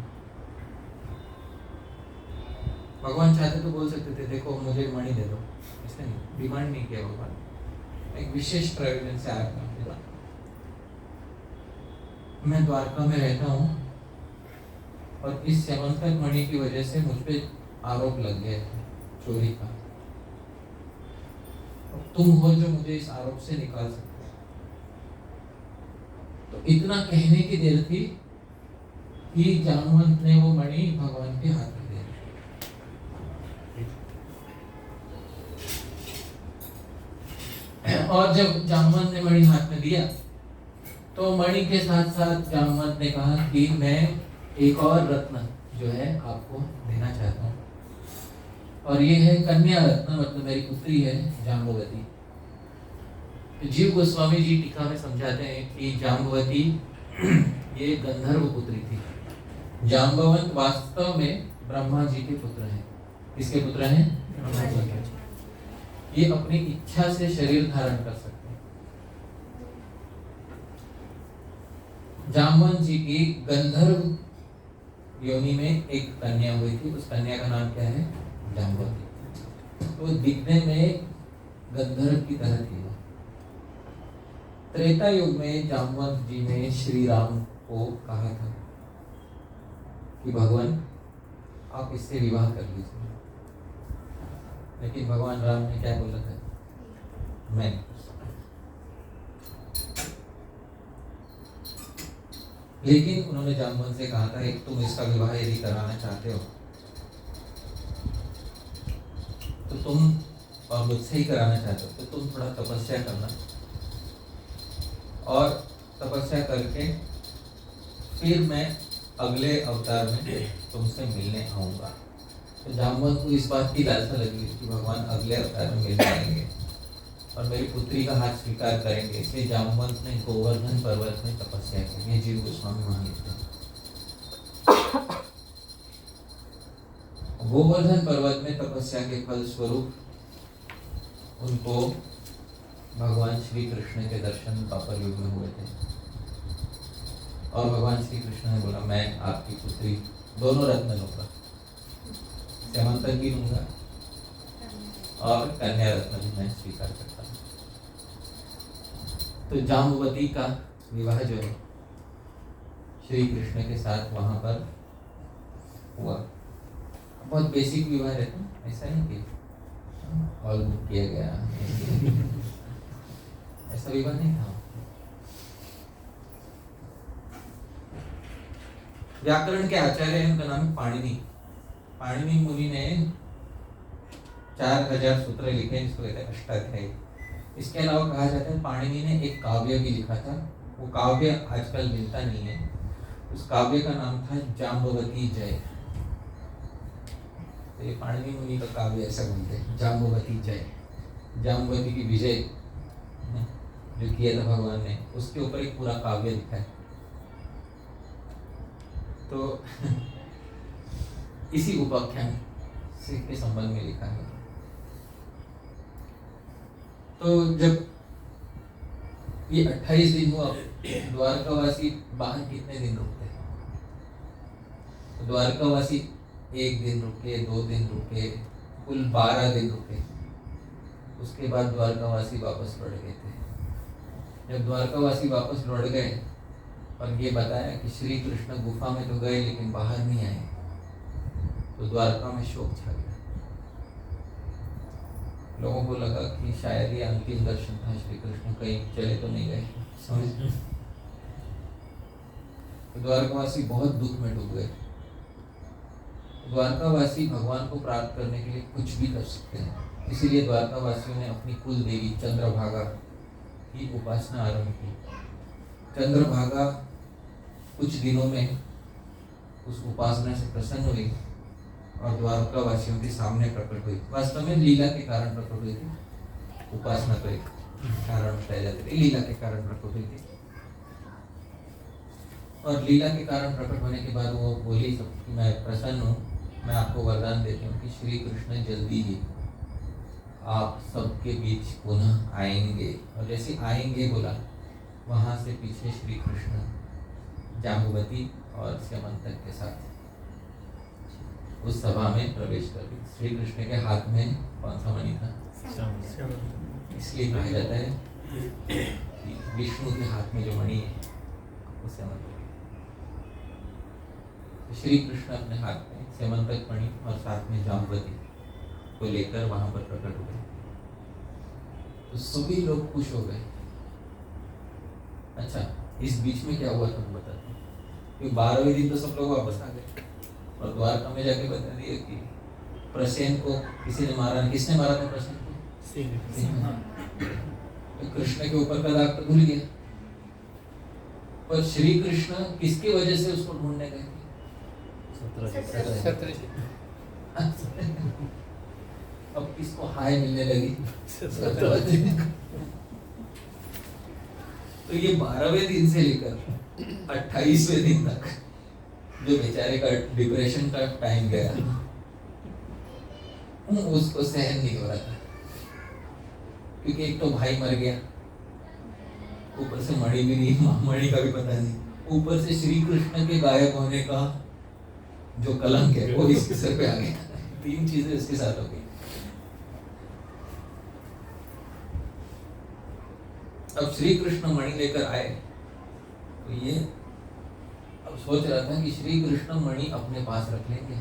भगवान चाहते तो बोल सकते थे देखो मुझे मणि दे दो, ऐसे नहीं, डिमांड नहीं किया भगवान। एक विशेष प्रयोजन से आया हूँ। मैं द्वारका में रहता हूँ और इस स्यमंतक मणि की वजह से मुझ पे आरोप लग गया है चोरी का। तुम हो जो मुझे इस आरोप से निकाल सकते हो। तो इतना कहने की देर थी कि जामवंत ने वो मणि भगवान के हाथ में दे दी। और जब जामवंत ने मणि हाथ में दिया तो मणि के साथ साथ जामवंत ने कहा कि मैं एक और रत्न जो है आपको देना चाहता हूँ और ये है कन्या रत्न, मतलब मेरी पुत्री है जाम्बवती। जीव गोस्वामी जी टीका में समझाते हैं कि जाम्बवती ये गंधर्व पुत्री थी। जाम्बवंत वास्तव में ब्रह्मा जी के पुत्र हैं। किसके पुत्र हैं? ब्रह्मा जी के। ये अपनी इच्छा से शरीर धारण कर सकते हैं। जाम्बवंत जी की गंधर्व योनि में एक कन्या हुई थी। उस कन्या का नाम क्या है? जाम्बवती। तो दिखने में गंधर्व की तरह थी। त्रेता युग में जाम्बवंत जी ने श्री राम को कहा था कि भगवान आप इससे विवाह कर लीजिए, लेकिन भगवान राम ने क्या बोला था? मैं। लेकिन उन्होंने जाम्बवंत से कहा था एक तुम इसका विवाह यदि कराना चाहते हो तो तुम, और मुझसे ही कराना चाहते हो तो तुम थोड़ा तपस्या करना और तपस्या करके फिर मैं अगले अवतार में तुमसे मिलने आऊंगा। तो जाम्बवंत को इस बात की लालसा लगी कि भगवान अगले अवतार में मिलने आएंगे और मेरी पुत्री का हाथ स्वीकार करेंगे। इसलिए जाम्बवंत ने गोवर्धन पर्वत में तपस्या की। ये जीव गोस्वामी वहां लिखते हैं। गोवर्धन पर्वत में तपस्या के फल स्वरूप उनको भगवान श्री कृष्ण के दर्शन द्वापर युग में हुए थे और भगवान श्री कृष्ण ने बोला मैं आपकी पुत्री दोनों रत्न लूंगा, स्यमंतक भी लूंगा और कन्या रत्न भी मैं स्वीकार करता हूँ। तो जाम्बवती का विवाह जो है श्री कृष्ण के साथ वहां पर हुआ। बहुत बेसिक विवाह रहता है, ऐसा नहीं कि हॉल बुक किया गया, ऐसा विवाह नहीं था। व्याकरण के आचार्य हैं, उनका नाम पाणिनि। पाणिनि मुनि ने 4000 सूत्र लिखे जिसको कहते हैं अष्टाध्यायी। इसके अलावा कहा जाता है पाणिनि ने एक काव्य भी लिखा था। वो काव्य आजकल मिलता नहीं है। उस काव्य का नाम था जाम्बवती जय। तो ये पाणिनि मुनि का काव्य ऐसा बोलते हैं, जाम्बवती जय, जाम्बवती की विजय जो किया था भगवान ने, उसके ऊपर एक पूरा काव्य लिखा है। तो इसी उपाख्यान से के संबंध में लिखा है। तो जब ये 28 दिन हुआ, द्वारकावासी बाहर कितने दिन रुकते हैं? तो द्वारकावासी 1 दिन रुके, 2 दिन रुके, कुल 12 दिन रुके। उसके बाद द्वारकावासी वापस लौट गए थे। जब द्वारकावासी वापस लौट गए और ये बताया कि श्री कृष्ण गुफा में तो गए लेकिन बाहर नहीं आए, तो द्वारका में शोक छा गया। लोगों को लगा कि शायद ये अंतिम दर्शन था, श्री कृष्ण कहीं चले तो नहीं गए। समझ? तो द्वारकावासी बहुत दुख में डूब गए। द्वारकावासी भगवान को प्राप्त करने के लिए कुछ भी कर सकते हैं, इसीलिए द्वारकावासियों ने अपनी कुल देवी चंद्रभागा की उपासना आरंभ की। चंद्रभागा कुछ दिनों में उस उपासना से प्रसन्न हुई और द्वारकावासियों के सामने प्रकट हुई। वास्तव में लीला के कारण प्रकट हुई थी, उपासना तो एक कारण बताया जाता है, लीला के कारण प्रकट हुई थी। और लीला के कारण प्रकट होने के बाद वो बोली सब कि मैं प्रसन्न हूँ, मैं आपको वरदान देती हूँ कि श्री कृष्ण जल्दी ही आप सबके बीच पुनः आएंगे। और जैसे आएंगे बोला, वहाँ से पीछे श्री कृष्ण जाम्बुवती और स्यमंतक के साथ उस सभा में प्रवेश कर गए। श्री कृष्ण के हाथ में कौन सा मणि था? इसलिए कहा जाता है कि विष्णु के हाथ में जो मणि है वो स्यमंतक। श्री कृष्ण अपने हाथ में स्यमंतक मणि और साथ में जाम्बुवती को लेकर वहां पर प्रकट हुए। तो सभी लोग खुश हो गए। अच्छा, इस बीच में क्या हुआ तुम बताते हो? क्योंकि 12वें दिन तो सब लोग वापस आ गए और द्वारका में जाके बता दिया कि प्रसेन को किसी ने मारा। किसने मारा था प्रसेन को? तो कृष्ण के ऊपर का दाग तो धुल गया, पर श्री कृष्ण किसकी वजह से उसको ढूंढने गए थे? अब किसको हाय मिलने लगी? तो ये 12वें दिन से लेकर 28वें दिन तक जो बेचारे का डिप्रेशन का टाइम गया, उसको सहन नहीं हो रहा था। क्योंकि एक तो भाई मर गया, ऊपर से मणि भी नहीं, मणि का भी पता नहीं, ऊपर से श्री कृष्ण के गायब होने का जो कलंक है वो इसके सर पे आ गया। 3 चीजें इसके साथ हो गई। अब श्री कृष्ण मणि लेकर आए तो ये अब सोच रहा था कि श्री कृष्ण मणि अपने पास रख लेंगे,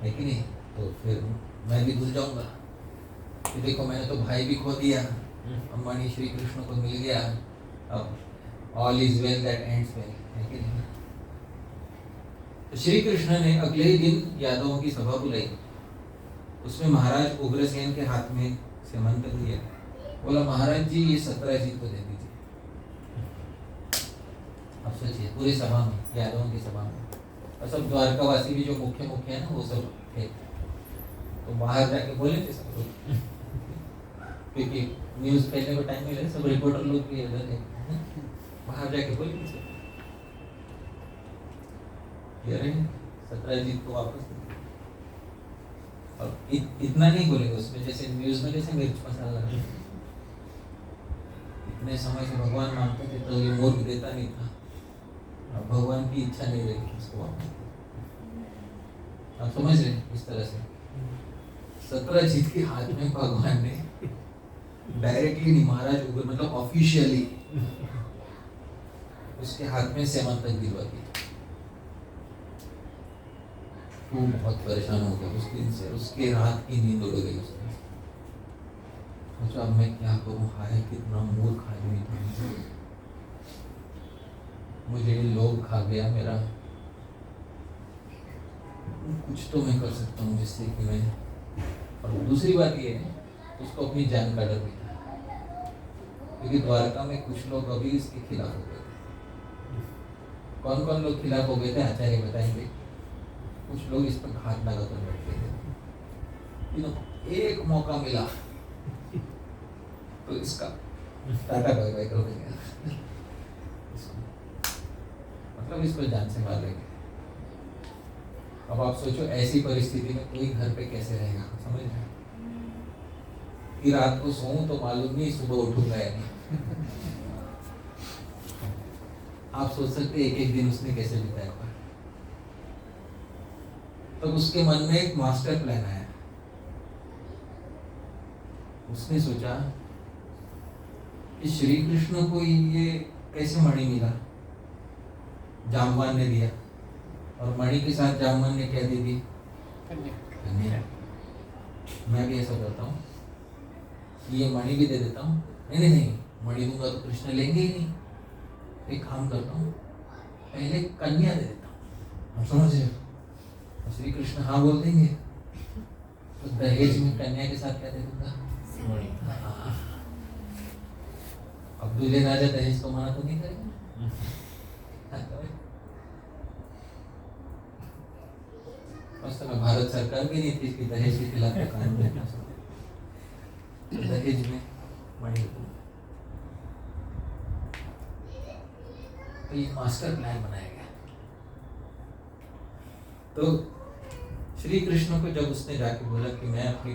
है कि नहीं? तो फिर मैं भी भूल जाऊंगा कि देखो मैंने तो भाई भी खो दिया, अब मणि श्री कृष्ण को मिल गया, अब all is well that ends well, है कि नहीं? तो श्री कृष्ण ने अगले ही दिन यादवों की सभा बुलाई। उसमें महाराज उग्रसेन के हाथ में स्यमंतक लिया। बोला, महाराज जी ये 17 जी को दे दीजिए। अब सोचिए, पूरी सभा में, यादवों की सभा में, और सब द्वारकावासी भी जो मुख्य है ना वो सब थे। तो बाहर जाके बोले थे सब लोग, क्योंकि न्यूज फैलने को टाइम मिले, सब रिपोर्टर लोग भी इधर है, बाहर जाके बोले थे 17 जीत को वापस। और इतना नहीं बोलेंगे उसमें, जैसे न्यूज में जैसे मिर्च मसाला, इतने समय से भगवान मांगते थे तो ये मूर्ख देता नहीं था, अब भगवान की इच्छा नहीं रही उसको वापस। आप समझ रहे इस तरह से 17 जीत के हाथ में भगवान ने डायरेक्टली नहीं, महाराज उग्र मतलब ऑफिशियली उसके हाथ में स्यमंतक दिलवा दिया। वो बहुत परेशान हो गया उस दिन से, उसके रात की नींद उड़ गई उसने। सोचा अब मैं क्या करूं, हाय कितना मूर्ख आदमी था, मुझे लोभ खा गया मेरा, कुछ तो मैं कर सकता हूँ जिससे कि मैं। और दूसरी बात ये है, उसको अपनी जान का डर भी था, क्योंकि द्वारका में कुछ लोग अभी इसके खिलाफ हो गए थे। कौन कौन लोग खिलाफ हो गए थे आचार्य बताएंगे। कुछ लोग इस पर घात लगा कर बैठते थे, एक मौका मिला तो इसका टाटा बाय बाय कर देंगे, मतलब इसको जान से मार लेंगे। अब आप सोचो ऐसी परिस्थिति में कोई घर पे कैसे रहेगा, समझ रहे हैं? कि रात को सोऊं तो मालूम नहीं सुबह उठूंगा या नहीं। आप सोच सकते एक एक दिन उसने कैसे बिताया होगा। तो उसके मन में एक मास्टर प्लान आया। उसने सोचा कि श्री कृष्ण को ये कैसे मणि मिला। जामवान ने दिया और मणि के साथ जामवान ने क्या दे दी? कन्या। मैं भी ऐसा करता हूँ, ये मणि भी दे देता हूँ। नहीं, मणि दूंगा तो कृष्ण लेंगे ही नहीं। एक काम करता हूँ, पहले कन्या दे देता हूँ, समझ रहे हो? श्री कृष्ण हाँ बोल देंगे तो दहेज में कन्या के साथ क्या दे दूंगा? हाँ। अब दूल्हे राजा दहेज को मना तो नहीं करेगा। भारत सरकार भी नहीं थी कि दहेज के खिलाफ कानून लेना। दहेज में मणि। तो ये मास्टर प्लान बनाया गया। तो श्री कृष्ण को जब उसने जाके बोला कि मैं अपनी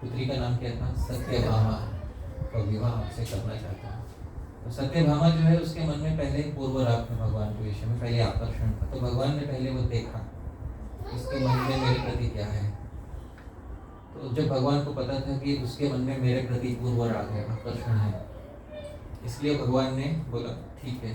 पुत्री का नाम क्या था? सत्यभामा का विवाह आपसे करना चाहता हूँ। तो सत्यभामा जो है उसके मन में पहले पूर्व राग में भगवान के विषय में पहले आकर्षण था। तो भगवान ने पहले वो देखा इसके मन में मेरे प्रति क्या है। तो जब भगवान को पता था कि उसके मन में मेरे प्रति पूर्व राग है, आकर्षण है, इसलिए भगवान ने बोला ठीक है।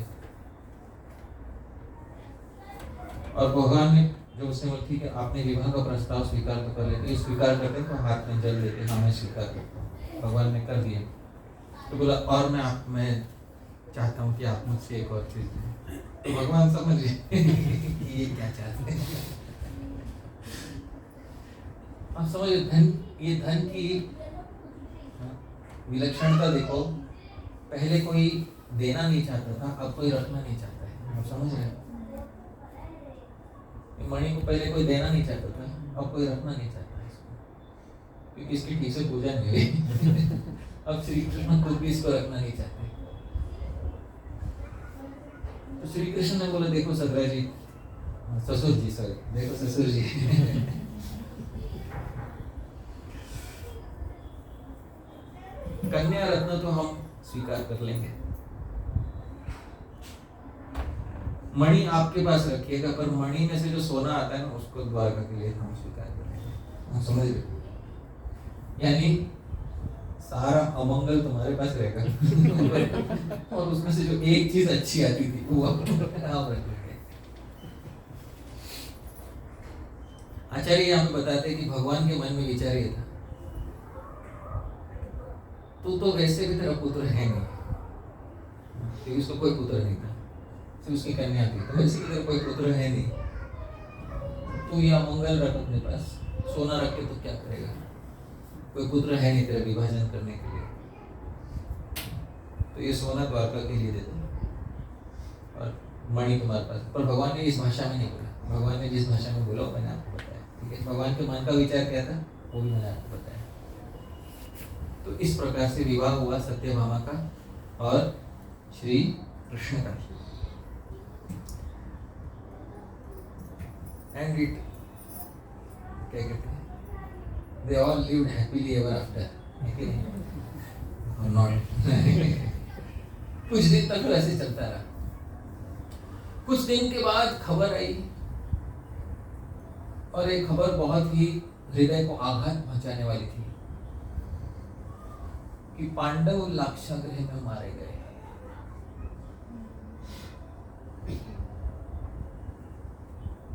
और भगवान ने जब उसने बोला ठीक है आपने विवाह का प्रस्ताव स्वीकार तो कर लेते, स्वीकार करते तो हाथ में जल देते, हाँ मैं स्वीकार करता हूँ। भगवान ने कर दिया। तो बोला और मैं चाहता हूँ कि आप मुझसे एक और चीज दें। तो भगवान समझ गए कि ये क्या चाहते हैं। आप समझ ये धन की विलक्षणता देखो। पहले कोई देना नहीं चाहता था, अब कोई रखना नहीं चाहता है। आप समझ रहे हैं? मणि को पहले कोई देना नहीं चाहता था, अब कोई रखना नहीं चाहता है इसको, क्योंकि इसकी ठीक से पूजा नहीं हुई। अब श्री कृष्ण खुद भी इसको रखना नहीं चाहते। तो श्री कृष्ण ने बोला देखो ससुर जी, देखो ससुर जी, कन्या रत्न तो हम स्वीकार कर लेंगे, मणि आपके पास रखिएगा, पर मणि में से जो सोना आता है ना उसको द्वारका के लिए हम स्वीकार कर लेंगे। हम समझ रहे? यानी सारा अमंगल तुम्हारे पास रहेगा और उसमें से जो एक चीज अच्छी आती थी वो आप रख लेंगे। आचार्य यहाँ पे बताते हैं कि भगवान के मन में विचार ये था, तू तो वैसे भी तेरा पुत्र है नहीं, क्योंकि उसको कोई पुत्र नहीं था, सिर्फ उसकी कन्या थी, तो वैसे भी तेरा कोई पुत्र है नहीं। तू ये अमंगल रख अपने पास, सोना रख के तो क्या करेगा? कोई पुत्र है नहीं तेरा विभाजन करने के लिए, तो ये सोना द्वारका के लिए दे दो और मणि तुम्हारे पास। पर भगवान ने इस भाषा में नहीं बोला। भगवान ने जिस भाषा में बोला मैंने आपको बताया, ठीक है? भगवान के मन का विचार क्या था वो भी मैंने आपको बताया। तो इस प्रकार से विवाह हुआ सत्यभामा का और श्री कृष्ण का। एंड इट क्या कहते हैं, they all lived happily ever after, or not? कुछ दिन तक तो ऐसे चलता रहा। कुछ दिन के बाद खबर आई और एक खबर बहुत ही हृदय को आघात पहुंचाने वाली थी कि पांडव लाक्षागृह में मारे गए।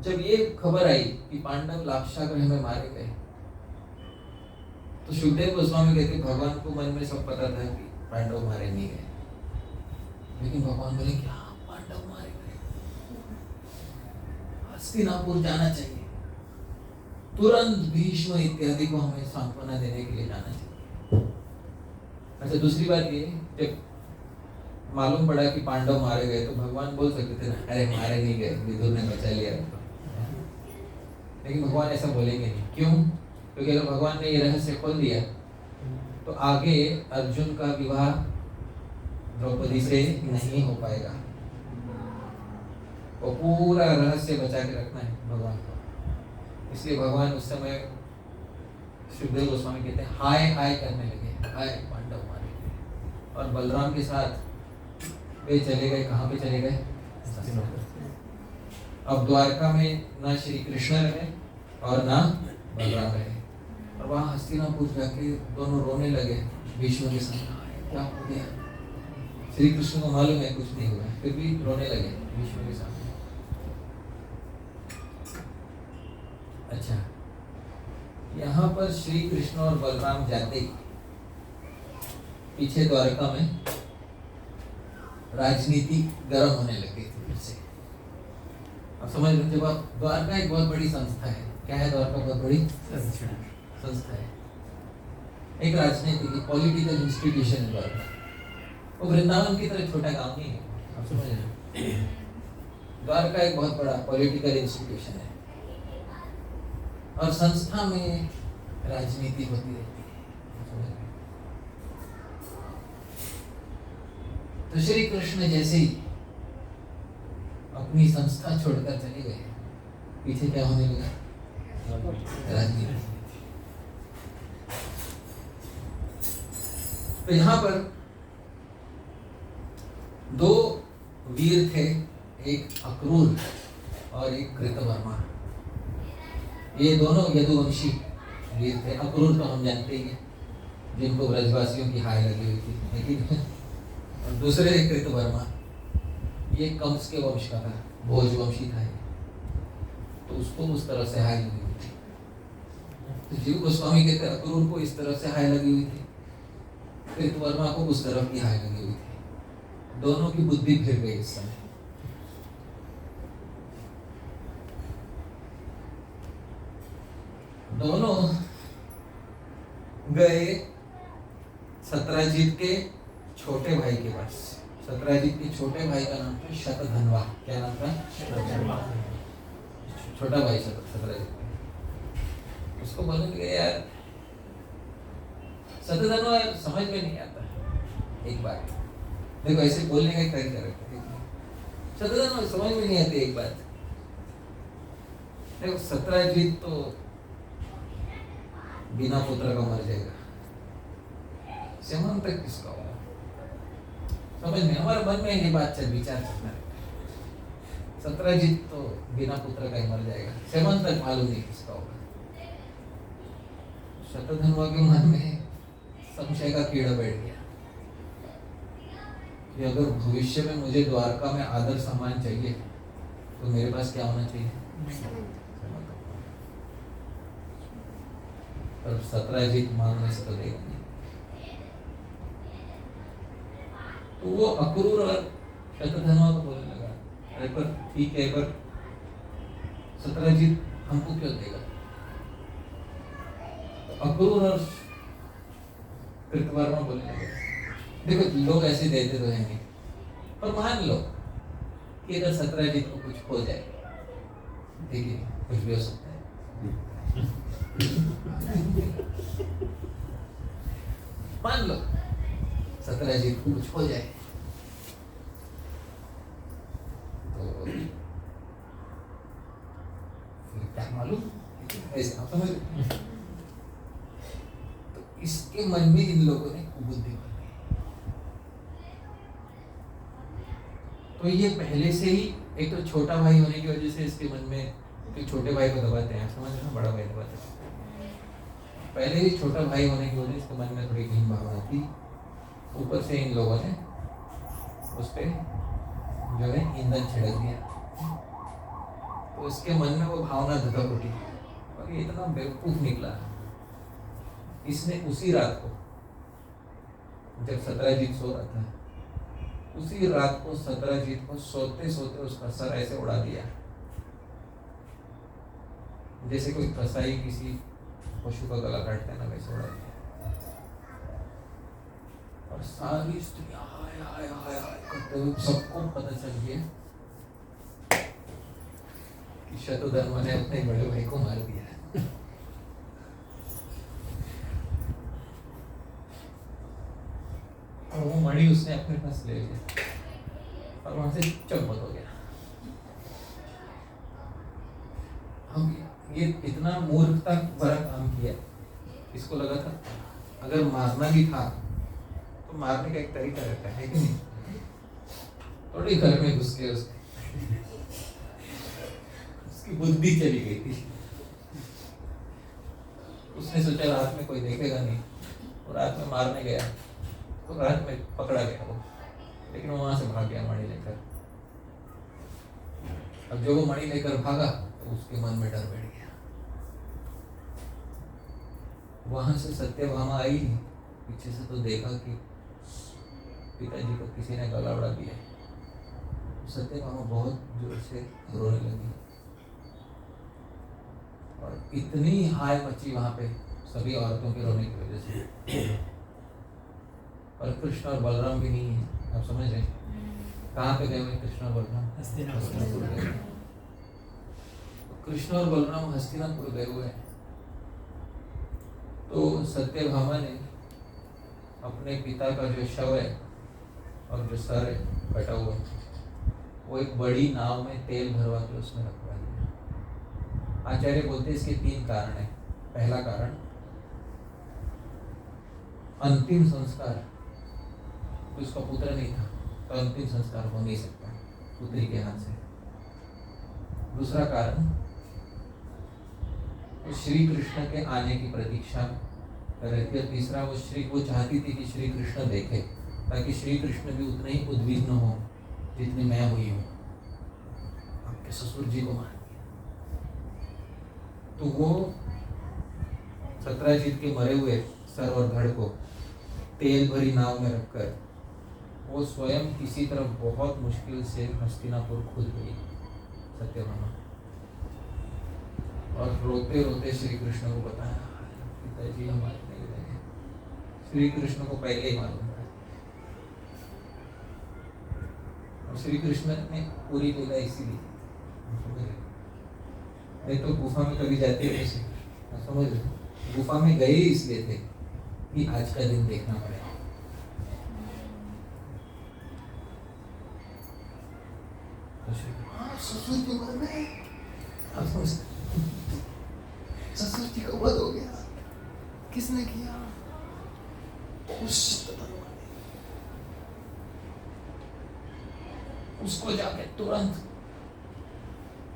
जब ये खबर आई कि पांडव लाक्षागृह में मारे गए तो सुखदेव गोस्वामी कहते भगवान को मन में सब पता था कि पांडव मारे नहीं गए, लेकिन भगवान बोले क्या पांडव मारे गए, हस्तिनापुर जाना चाहिए, तुरंत भीष्म इत्यादि को हमें सांत्वना देने के लिए जाना चाहिए। अच्छा दूसरी बात ये, जब मालूम पड़ा कि पांडव मारे गए तो भगवान बोल सकते थे ना अरे मारे नहीं गए, विदुर ने बचा लिया, लेकिन भगवान ऐसा बोलेंगे नहीं। क्यों? क्योंकि अगर भगवान ने ये रहस्य खोल दिया तो आगे अर्जुन का विवाह द्रौपदी से नहीं हो पाएगा। वो पूरा रहस्य बचा के रखना है भगवान को। इसलिए भगवान उस समय सुखदेव गोस्वामी कहते हैं हाय हाय करने लगे, हाय पांडव मारे गए। और बलराम के साथ वे चले गए, कहाँ पे चले गए? अब द्वारका में ना श्री कृष्ण रहे और ना बलराम रहे, और वहाँ हस्तिनापुर जाके दोनों रोने लगे भीष्म के सामने, क्या हो गया? श्री कृष्ण को मालूम है कुछ नहीं हुआ, फिर भी रोने लगे भीष्म के सामने। अच्छा, यहाँ पर श्री कृष्ण और बलराम जाते पीछे द्वारका में राजनीति गर्म होने लगी थी फिर से। अब समझ लो, जब आप द्वारका एक बहुत बड़ी संस्था है, क्या है द्वारका? बहुत बड़ी संस्था है, एक राजनीतिक पॉलिटिकल इंस्टीट्यूशन है द्वारका। वो वृंदावन की तरह छोटा गांव नहीं है, आप समझ रहे? द्वारका एक बहुत बड़ा पॉलिटिकल इंस्टीट्यूशन है, और संस्था में राजनीति होती रहती है, समझ रहे? तो श्री कृष्ण जैसे ही अपनी संस्था छोड़कर चले गए, पीछे क्या होने लगा? राजनीति। तो यहाँ पर दो वीर थे, एक अक्रूर और एक कृतवर्मा। ये दोनों यदुवंशी वीर थे। अक्रूर तो हम जानते ही हैं, जिनको ब्रजवासियों की हाय लगी हुई थी, लेकिन और दूसरे कृतवर्मा, ये कंस के वंश का था, भोजवंशी था ये, तो उसको उस तरह से हाय लगी हुई थी। तो जीव गोस्वामी कहते हैं अक्रूर को इस तरह से हाय लगी हुई थी, कृतवर्मा को उस तरह की हाय लगी हुई थी। दोनों की बुद्धि फिर गई इस समय। दोनों गए सत्राजीत के छोटे भाई के पास। सत्राजीत के छोटे भाई का नाम था शतधन्वा। क्या नाम था? छोटा भाई सत्राजीत। उसको बोलेंगे यार शतधन्वा, समझ में नहीं आता एक बात। देखो ऐसे बोलने का एक तरीका रखते हैं, शतधन्वा समझ में नहीं आती एक बात। देखो सत्राजीत तो बिना पुत्र का मर जाएगा, सेमंत किसका होगा? समझ में, हमारे मन में ये बात विचार चलता है। सत्राजीत तो बिना पुत्र का ही मर जाएगा, सेमंत तक मालूम नहीं किसका होगा। शतधन्वा के मन में संशय का कीड़ा बैठ गया कि अगर भविष्य में मुझे द्वारका में आदर सम्मान चाहिए तो मेरे पास क्या होना चाहिए? और सत्राजीत मांगने से तो देगा नहीं। तो वो अक्रूर और शतधन्वा को बोलने लगा, अरे पर ठीक है, पर सत्राजीत हमको क्यों देगा? तो अक्रूर और कृतवर्मा बोलने लगे, देखो लोग ऐसे देते तो हैं, पर मान लो कि अगर सत्राजीत को कुछ हो जाए, ठीक है, कुछ भी हो सकता है, मान लो सत्राजीत को कुछ हो जाए तो फिर क्या मालूम, ऐसे आप समझ। तो इसके मन में इन लोगों ने कुबुद्धि कर दी। तो ये पहले से ही, एक तो छोटा भाई होने की वजह से इसके मन में, कि छोटे भाई को दबाते हैं, समझ रहे हो, बड़ा भाई दबाते हैं। पहले ही छोटा भाई होने की वजह से इसके मन में थोड़ी हीन भावना थी। ऊपर से इन लोगों ने उस पे जो है ईंधन छिड़क दिया, तो इसके मन में वो भावना धधक उठी और ये इतना बेवकूफ निकला। इसने उसी रात को, जब सत्राजीत सो रहा था, उसी रात को सत्राजीत को सोते सोते उसका सर ऐसे उड़ा दिया, जैसे कोई कसाई किसी पशु का गला काटता है ना, वैसे उड़ा दिया। और सारी स्त्रियां हाय हाय हाय हाय करते हुए, सबको पता चल गया कि शतधन्वा ने अपने बड़े भाई को मार दिया। और वो मणि उसने अपने पास ले लिया और वहां से चंपत हो गया। हम ये इतना मूर्खता भरा काम किया। इसको लगा था अगर मारना भी था तो मारने का एक तरीका रहता है कि नहीं? थोड़ी घर में घुस के उसकी बुद्धि चली गई थी। उसने सोचा रात में कोई देखेगा नहीं, और रात में मारने गया तो रात में पकड़ा गया वो, लेकिन वो वहां से भाग गया मणि लेकर। अब जब वो मणि लेकर भागा तो उसके मन में डर बैठ गया। वहां से सत्यभामा आई, पीछे से तो देखा कि पिताजी को किसी ने गला उड़ा दिया। सत्यभामा बहुत जोर से रोने लगी और इतनी हाय मची वहां पे सभी औरतों के रोने की वजह से। और कृष्ण और बलराम भी नहीं है, आप समझ रहे? कहाँ पे गए हुए कृष्ण और बलराम? हस्तिनापुर गए। कृष्ण और बलराम हस्तिनापुर गए हुए हैं। तो सत्यभामा ने अपने पिता का जो शव है और जो सर है कटा हुआ, वो एक बड़ी नाव में तेल भरवा के उसमें रखवा दिया। आचार्य बोलते हैं इसके 3 कारण है। पहला कारण, अंतिम संस्कार, तो उसका पुत्र नहीं था तो अंतिम संस्कार हो नहीं सकता पुत्री के हाथ से। दूसरा कारण, वो श्री कृष्ण के आने की प्रतीक्षा कर रही थी। और तीसरा, वो चाहती थी कि श्री कृष्ण देखे, ताकि श्री कृष्ण भी उतने ही उद्विग्न हो जितनी मैं हुई हूँ। आपके ससुर जी को मार दिया, तो वो सत्राजीत के मरे हुए सर और धड़ को तेल भरी नाव में रखकर वो स्वयं किसी तरह बहुत मुश्किल से हस्तिनापुर खुद गई सत्यभामा, और रोते रोते श्री कृष्ण को बताया, पिताजी हमारे नहीं रहे। श्री कृष्ण को पहले ही मालूम था, और श्री कृष्ण ने पूरी लीला इसीलिए, नहीं तो गुफा में कभी जाते थे, समझ रहे? गुफा में गए इसलिए थे कि आज का दिन देखना पड़ेगा। ससुर जी मर गए, ससुर जी का वध हो गया। किसने किया? उसको जाके तुरंत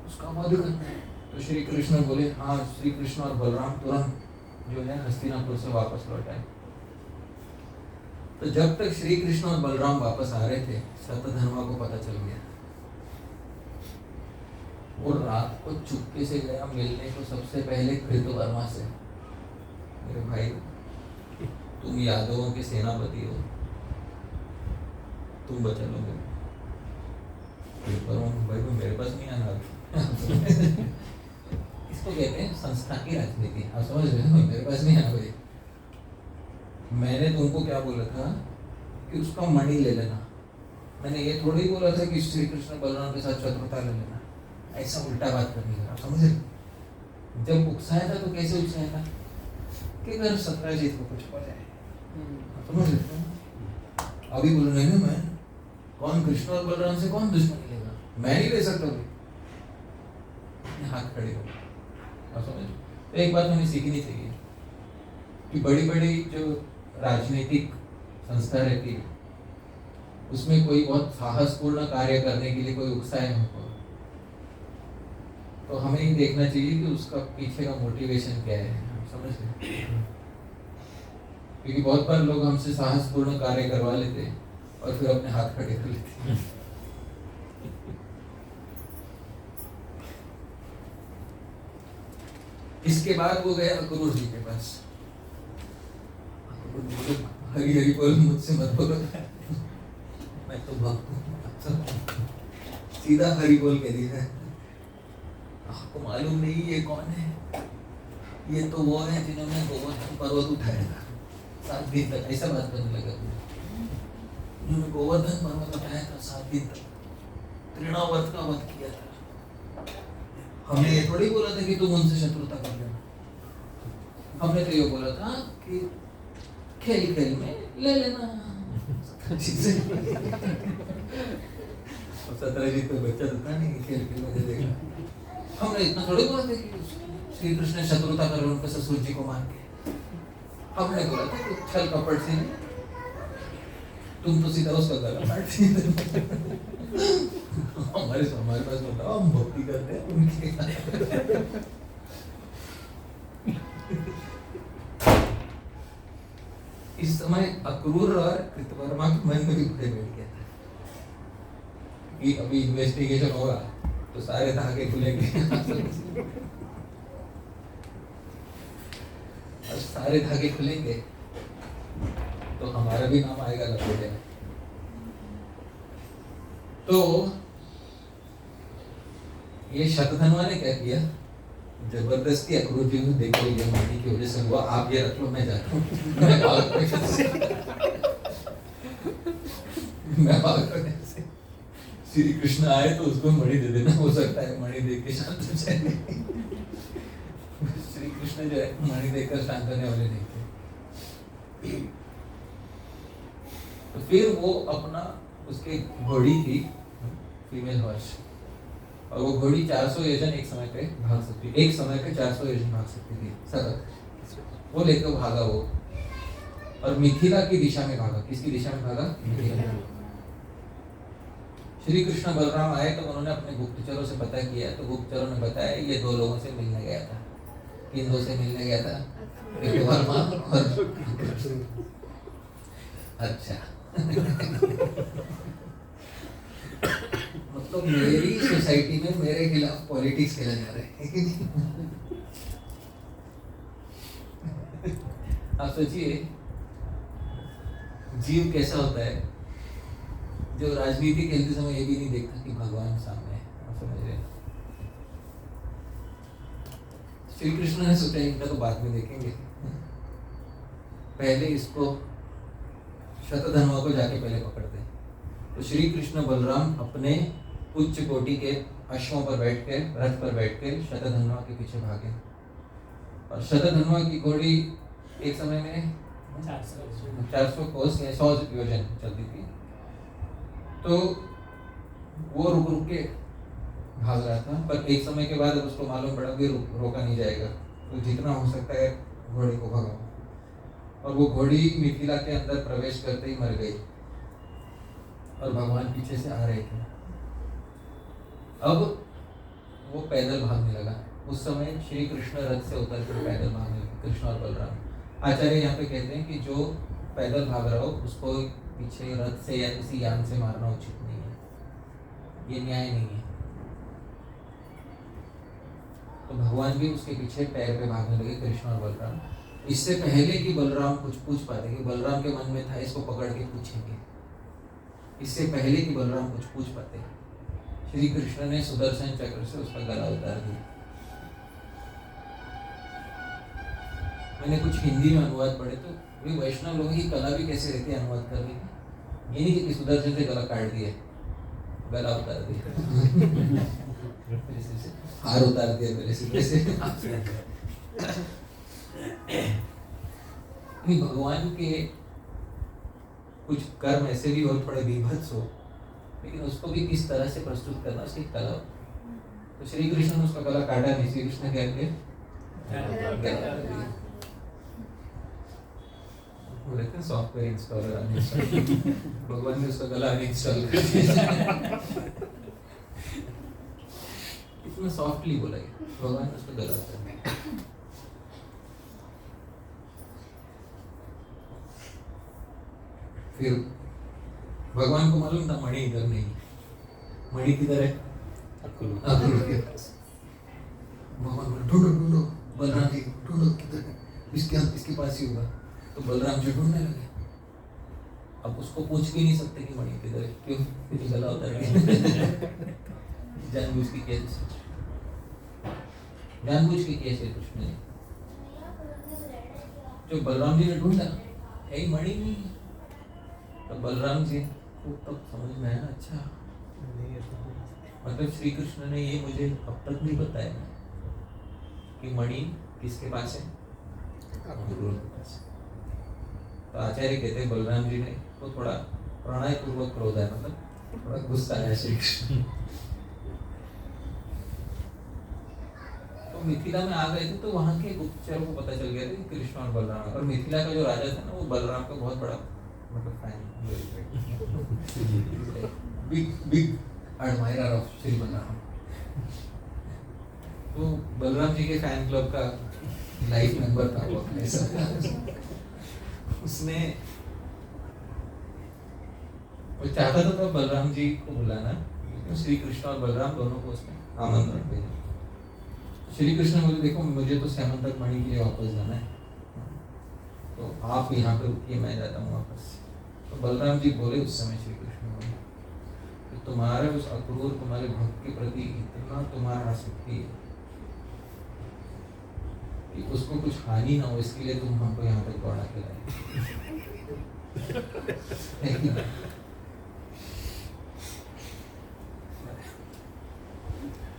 उसका वध करना है। तो श्री कृष्ण बोले, हाँ। श्री कृष्ण और बलराम तुरंत जो है हस्तिनापुर से वापस लौट आए। तो जब तक श्री कृष्ण और बलराम वापस आ रहे थे, सत्यधर्मा को पता चल गया। वो रात को चुपके से गया मिलने को सबसे पहले कृतवर्मा से। मेरे भाई, तुम यादवों के सेनापति हो, तुम बचा लो मेरे। कृतवर्मा भाई को मेरे पास नहीं आना। इसको कहते हैं संस्था की राजनीति। आप समझ रहे हो? मेरे पास नहीं आना भाई। मैंने तुमको क्या बोला था कि उसका मणि ले लेना। मैंने ये थोड़ी बोला था कि श्री कृष्ण बलराम के साथ शत्रुता ले लेना। ऐसा उल्टा बात करनी है, आप समझ रहे? जब उकसाया था तो कैसे उकसाया था कि अगर सत्राजीत को कुछ हो जाए, समझ रहे? अभी बोलो नहीं ना, मैं कौन कृष्ण और बलराम से कौन दुश्मनी लेगा, मैं नहीं ले सकता भाई। हाथ खड़े हो, आप समझ? तो एक बात हमें सीखनी चाहिए कि बड़ी बड़ी जो राजनीतिक संस्था रहती है उसमें कोई बहुत साहसपूर्ण कार्य करने के लिए कोई उकसाए हमको, तो हमें ये देखना चाहिए कि उसका पीछे का मोटिवेशन क्या है। समझ रहे? क्योंकि बहुत बार लोग हमसे साहसपूर्ण कार्य करवा लेते हैं और फिर अपने हाथ खड़े कर लेते हैं। इसके बाद वो गया गुरु जी के पास। हरी हरी बोल, मुझसे मत बोलो, मैं तो भक्त हूँ। सीधा हरी बोल के दिया। आपको मालूम नहीं ये कौन है? ये तो वो है जिन्होंने गोवर्धन पर्वत उठाया था 7 दिन तक। ऐसा बात करने लगा। उन्होंने गोवर्धन पर्वत उठाया था 7 दिन तक, तृणावर्त का वध किया था। हमने ये थोड़ी बोला था कि तुम उनसे शत्रुता कर लेना। हमने तो ये बोला था कि खेल खेल में ले लेना। सत्रजीत तो बच्चा था नहीं, खेल खेल में दे देगा। हमने इतना थोड़ी बोला था कि श्री कृष्ण शत्रुता कर रहे उनके ससुर जी को मार के। हमने बोला था कि छल कपट से नहीं, तुम तो सीधा उसका गला काट दिए। हमारे पास बताओ, हम भक्ति करते हैं उनके। इस समय अक्रूर और कृतवर्मा के मन में भी घुटे बैठ गया था कि अभी इन्वेस्टिगेशन होगा तो सारे धागे खुलेंगे। और सारे धागे खुलेंगे तो हमारा भी नाम आएगा लपेटे में। तो ये शतधनवा ने क्या किया, जबरदस्ती अक्रूर जी को देख लीजिए, माटी की वजह से हुआ, आप ये रख लो, मैं जाता हूँ। मैं भाग कर श्री कृष्ण आए तो उसको मणि दे देना, हो सकता है मणि देख के शांत हो जाए। श्री कृष्ण जो है मणि देखकर शांत होने वाले नहीं थे। तो फिर वो अपना, उसके घोड़ी थी फीमेल हॉर्स, और वो घोड़ी 400 योजन एक समय पे भाग सकती, एक समय पे 400 योजन भाग सकती थी सतत। वो लेकर भागा वो, और मिथिला की दिशा में भागा। किसकी दिशा में भागा? मिथिला। श्री कृष्ण बलराम आए तो उन्होंने अपने गुप्तचरों से पता किया, तो गुप्तचरों ने बताया ये दो लोगों से मिलने गया था। किन दो से मिलने गया था? कृतवर्मा और अच्छा। मतलब मेरी सोसाइटी में मेरे खिलाफ पॉलिटिक्स खेला जा रहा है कि नहीं? आप सोचिए जीव कैसा होता है जो राजनीति खेलते समय ये भी नहीं देखता कि भगवान सामने है। आप समझ रहे हैं? श्री कृष्ण ने सोचा इनका तो बाद में देखेंगे, पहले इसको शतधनवा को जाके पहले पकड़ते। तो श्री कृष्ण बलराम अपने उच्च कोटि के अश्वों पर बैठ के, रथ पर बैठ के शतधनवा के पीछे भागे, और शतधनवा की घोड़ी एक समय में 400 कोस या 100 योजन चलती थी। तो वो रुक रुक के भाग रहा था, पर एक समय के बाद उसको मालूम पड़ा कि रोका नहीं जाएगा, तो जितना हो सकता है घोड़े को भगाओ। और वो घोड़ी मिथिला के अंदर प्रवेश करते ही मर गई, और भगवान पीछे से आ रहे थे। अब वो पैदल भागने लगा। उस समय श्री कृष्ण रथ से उतर कर पैदल भागने लगे, कृष्ण और बलराम। आचार्य यहाँ पे कहते हैं कि जो पैदल भाग रहा हो उसको पीछे रथ से या किसी यान से मारना उचित नहीं है, ये न्याय नहीं है। तो भगवान भी उसके पीछे पैर पे भागने लगे, कृष्ण और बलराम। इससे पहले कि बलराम कुछ पूछ पाते, कि बलराम के मन में था इसको पकड़ के पूछेंगे, इससे पहले कि बलराम कुछ पूछ पाते, श्री कृष्ण ने सुदर्शन चक्र से उसका गला उतार दिया। मैंने कुछ हिंदी में अनुवाद पढ़े तो वे वैष्णव लोगों की कला भी कैसे रहती है अनुवाद करने की। ये नहीं कि सुदर्शन से गला काट दिया, गला उतार दिया, हार उतार दिया पहले से। भगवान के कुछ कर्म ऐसे भी हो थोड़े विभत्स हो, लेकिन उसको भी किस तरह से प्रस्तुत करना उसकी कला। तो श्री कृष्ण ने उसका गला काटा नहीं, श्री कृष्ण क्या किया? सॉफ्टवेयर इंस्टॉलर अनइंस्टॉल, भगवान ने उसका गला अनइंस्टॉल कर दिया। इतना सॉफ्टली बोला भगवान ने उसका गला उतार दिया। फिर भगवान को मालूम था मणि इधर नहीं, मणि किधर है? अक्रूर के पास। भगवान बोले ढूंढो ढूंढो, बलराम जी ढूंढो किधर है, इसके पास ही होगा। तो बलराम जी ढूंढने लगे। अब उसको पूछ भी नहीं सकते कि मणि किधर है, क्यों? क्योंकि गला उतार गया। जानबूझ के किया, जानबूझ के किया श्री कृष्ण ने। जो बलराम जी ने ढूंढा है ही मणि नहीं, तो बलराम जी को तब समझ में आया, अच्छा मतलब श्री कृष्ण ने ये मुझे अब तक नहीं बताया कि मणि किसके पास है? अक्रूर के पास। तो आचार्य कहते हैं बलराम जी ने तो थोड़ा प्रणय पूर्वक क्रोध है, मतलब थोड़ा गुस्सा है श्री कृष्ण। तो तो मिथिला में आ गए थे तो वहाँ के गुप्तचरों को पता चल गया था कि कृष्ण और बलराम है। और मिथिला का जो राजा था ना वो बलराम का बहुत बड़ा मतलब fan, big big admirer of Shri Balram. तो बलराम जी के फैन क्लब का लाइफ मेंबर था वो ऐसा। उसने वो चाहता था तो बलराम जी को बुलाना, लेकिन श्री कृष्ण और बलराम दोनों को उसने आमंत्रण भेजा। श्री कृष्ण बोले देखो मुझे तो स्यमंतक मणि के लिए वापस जाना है, तो आप यहाँ पे रुकिए, मैं जाता हूँ वापस। तो बलराम जी बोले उस समय श्री कृष्ण बोले कि तुम्हारे उस अक्रूर तुम्हारे भक्त के प्रति इतना तुम्हारा आसक्ति है कि उसको कुछ हानि ना हो, इसके लिए तुम हमको यहाँ तक दौड़ा के लाए।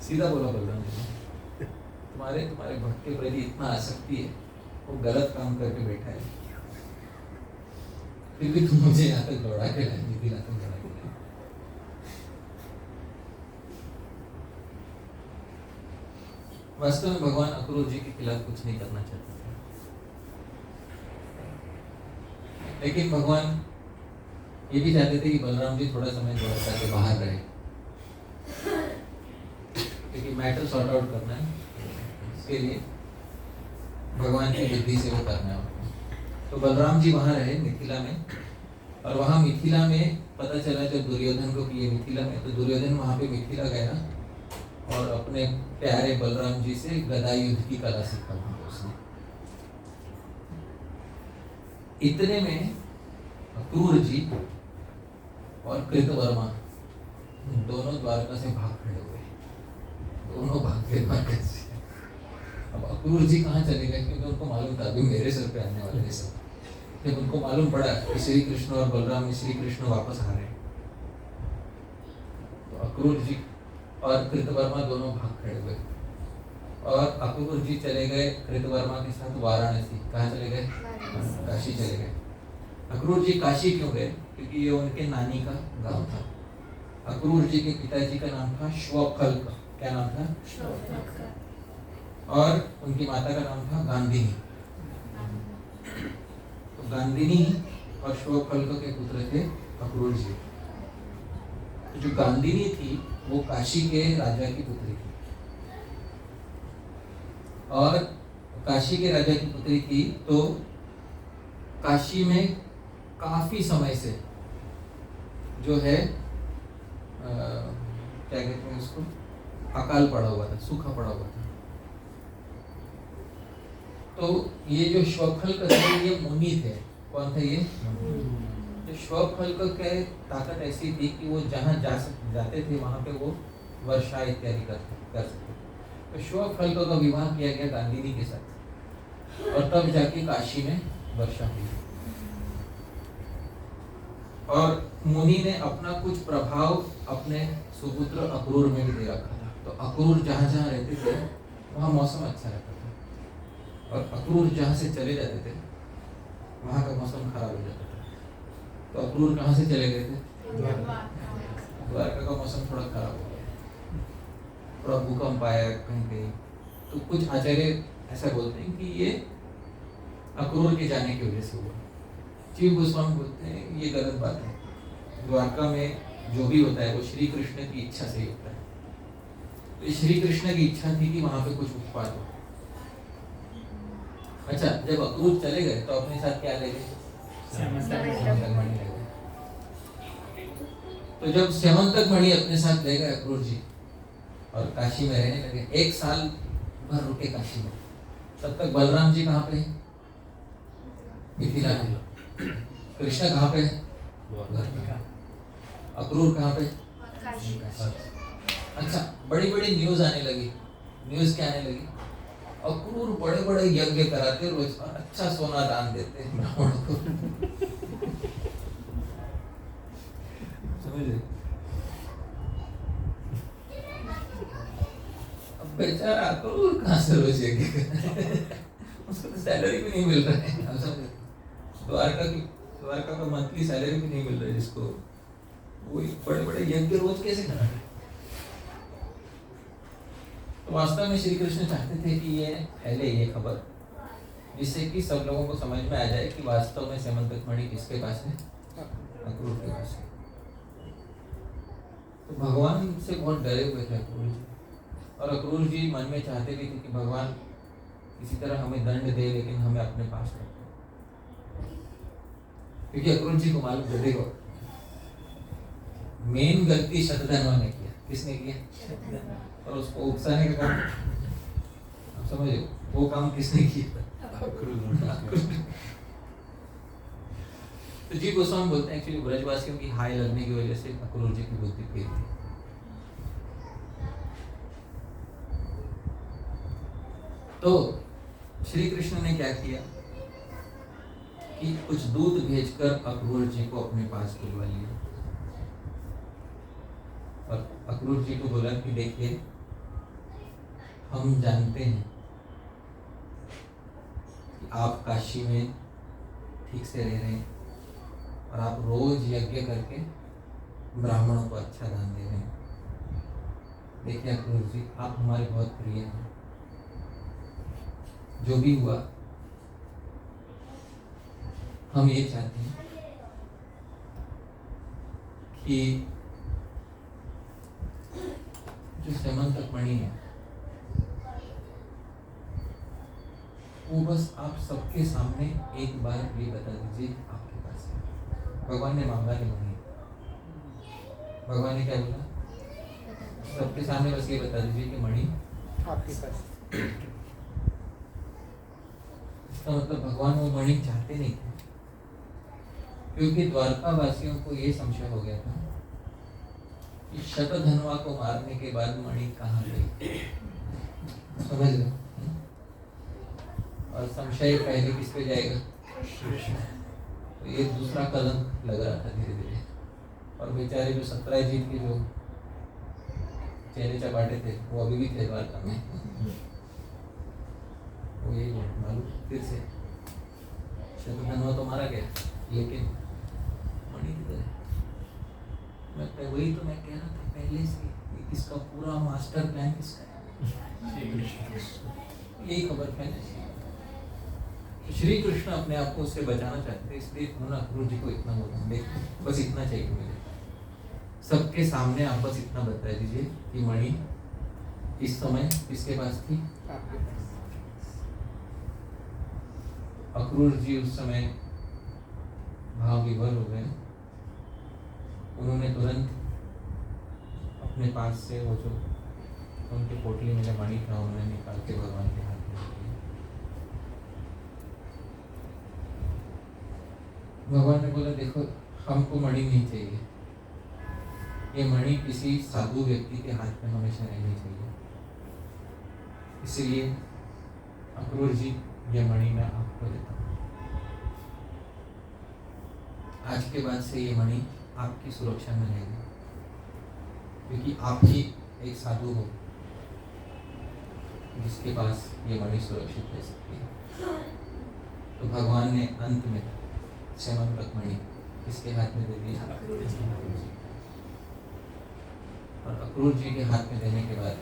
सीधा बोला बलराम जी, तुम्हारे भक्त के प्रति इतना आसक्ति है, वो गलत काम करके बैठा है, फिर भी तुम मुझे यहाँ तक दौड़ा के लाए, मिथिला तक दौड़ा के लाए। वास्तव में भगवान अक्रूर जी के खिलाफ कुछ नहीं करना चाहते थे, लेकिन भगवान ये भी चाहते थे कि बलराम जी थोड़ा समय द्वारका के बाहर रहे, क्योंकि मैटर सॉर्ट आउट करना है, इसके लिए भगवान की बुद्धि से वो करना है। तो बलराम जी वहाँ रहे मिथिला में, और वहाँ मिथिला में पता चला जब दुर्योधन को कि ये मिथिला में, तो दुर्योधन वहाँ पे मिथिला गया और अपने प्यारे बलराम जी से गदा युद्ध की कला सीखा वहाँ पे उसने। इतने में अक्रूर जी और कृतवर्मा दोनों द्वारका से भाग खड़े हुए, दोनों भाग गए द्वारका से। अब अक्रूर जी कहाँ चले गए, क्योंकि उनको मालूम था अभी मेरे सर पे आने वाले हैं सब। जब उनको मालूम पड़ा कि श्री कृष्ण और बलराम में श्री कृष्ण वापस आ रहे हैं, तो अक्रूर जी और कृतवर्मा दोनों भाग खड़े हुए, और अक्रूर जी चले गए कृतवर्मा के साथ वाराणसी। कहाँ चले गए? काशी चले गए। अक्रूर जी काशी क्यों गए? क्योंकि ये उनके नानी का गांव था। अक्रूर जी के पिताजी का नाम था श्वखल्क। क्या नाम था? और उनकी माता का नाम था गांधिनी। तो गांधिनी और श्वखल्क के पुत्र थे अक्रूर जी। जो गांधिनी थी वो काशी के राजा की पुत्री थी, और काशी के राजा की पुत्री थी, तो काशी में काफी समय से जो है क्या कहते हैं उसको, अकाल पड़ा हुआ था, सूखा पड़ा हुआ था। तो ये जो श्वखल्क थे ये मुनि थे। कौन थे ये? तो श्वखल्क के ताकत ऐसी थी कि वो जहाँ जाते थे वहाँ पे वो वर्षा इत्यादि कर सकते। तो श्वखल्क का विवाह किया गया गांधिनी के साथ, और तब जाके काशी में वर्षा हुई। और मुनि ने अपना कुछ प्रभाव अपने सुपुत्र अक्रूर में भी दे रखा था। तो अक्रूर जहाँ जहाँ रहते थे वहाँ मौसम अच्छा रहता था, और अक्रूर जहाँ से चले जाते थे वहाँ का मौसम खराब हो जाता था। तो अक्रूर कहाँ से चले गए थे? द्वारका का मौसम थोड़ा खराब हो गया, थोड़ा भूकंप आया कहीं कहीं। तो कुछ आचार्य ऐसा बोलते हैं कि ये अक्रूर के जाने की वजह से हुआ। जीव गोस्वामी बोलते हैं ये गलत बात है। द्वारका में जो भी होता है वो श्री कृष्ण की इच्छा से ही होता है। तो श्री कृष्ण की इच्छा थी कि वहां पे कुछ उत्पाद हो। अच्छा, जब अक्रूर चले गए तो अपने साथ क्या ले गए? स्यमंतक मणि ले गए। तो जब स्यमंतक मणि अपने साथ ले गए अक्रूर जी और काशी में रहने लगे, 1 साल भर रुके काशी में। तब तक बलराम जी कहाँ पे? मिथिला में। कृष्ण कहाँ पे? अक्रूर कहाँ पे? अच्छा, बड़ी बड़ी न्यूज आने लगी। न्यूज क्या आने लगी? अक्रूर बड़े बड़े यज्ञ कराते रोज, और अच्छा सोना दान देते ब्राह्मणों को। समझे? अब बेचारा अक्रूर कहाँ से रोज यज्ञ उसको तो सैलरी भी नहीं मिल रहा है। द्वारका का मंथली सैलरी भी नहीं मिल रहा है जिसको, वो बड़े बड़े यज्ञ रोज कैसे करा रहे? तो तो वास्तव में श्री कृष्ण चाहते थे कि ये फैले ये खबर, जिससे कि सब लोगों को समझ में आ जाए कि वास्तव में स्यमंतक मणि किसके पास है, अक्रूर के पास है। तो भगवान से बहुत डरे हुए थे अक्रूर जी, और अक्रूर जी मन में चाहते भी थे कि भगवान किसी तरह हमें दंड दे, लेकिन हमें अपने पास रखे, क्योंकि अक्रूर जी को मालूम था, देखो मेन गलती शतधन्वा ने किया। किसने किया? और उसको उकसाने का काम, आप समझ, वो काम किसने किया? तो जी गोस्वामी बोलते हैं एक्चुअली ब्रजवासियों की हाय लगने की वजह से अक्रूर जी की बुद्धि फेल थी। तो श्री कृष्ण ने क्या किया कि कुछ दूध भेजकर अक्रूर जी को अपने पास बुलवा लिया, और अक्रूर जी को बोला कि देखिए, हम जानते हैं कि आप काशी में ठीक से रह रहे हैं और आप रोज यज्ञ करके ब्राह्मणों को अच्छा दान दे रहे हैं। देखिए अक्रूर जी, आप हमारे बहुत प्रिय हैं। जो भी हुआ, हम ये चाहते हैं कि जो स्यमंतक मणि है वो बस आप सबके सामने एक बार ये बता दीजिए आपके पास है। भगवान ने मांगा नहीं मणि, भगवान ने क्या बोला? सबके सामने बस ये बता दीजिए कि मणि आपके पास। इसका मतलब भगवान वो मणि चाहते नहीं थे, क्योंकि द्वारका वासियों को ये संशय हो गया था कि शतधन्वा को मारने के बाद मणि कहाँ गई। समझ लो, और संशय पहले किस पे जाएगा? तो ये दूसरा कलंक लग रहा था धीरे धीरे, और बेचारे जो 17 जीत के जो चेहरे चपाटे थे वो अभी भी थे द्वारका में। वो यही मालूम फिर से शतधन्वा तो मारा गया, लेकिन मणि किधर है? मैं वही तो मैं कह रहा था पहले से, इसका पूरा मास्टर प्लान किसका है? यही खबर फैलनी चाहिए। श्री कृष्ण अपने आप को उससे बचाना चाहते थे, इसलिए उन्होंने अक्रूर जी को इतना बोला, देखो बस इतना चाहिए मुझे, सबके सामने आप बस इतना बता दीजिए कि मणि इस समय किसके पास थी? आपके पास। अक्रूर जी उस समय भाव विभोर हो गए। उन्होंने तुरंत अपने पास से वो जो उनके पोटली में जो मणि था उन्होंने निकाल के भगवान के हाथ में दिया। भगवान ने बोला, देखो हमको मणि नहीं चाहिए, ये मणि किसी साधु व्यक्ति के हाथ में हमेशा रहनी चाहिए, इसलिए अक्रूर जी ये मणि मैं आपको देता हूँ। आज के बाद से ये मणि आपकी सुरक्षा में रहेगी, क्योंकि आप ही एक साधु हो जिसके पास ये मणि सुरक्षित रह सकती है। तो भगवान ने अंत में स्यमंतक मणि किसके हाथ में दे दिया? और अक्रूर जी के हाथ में देने के बाद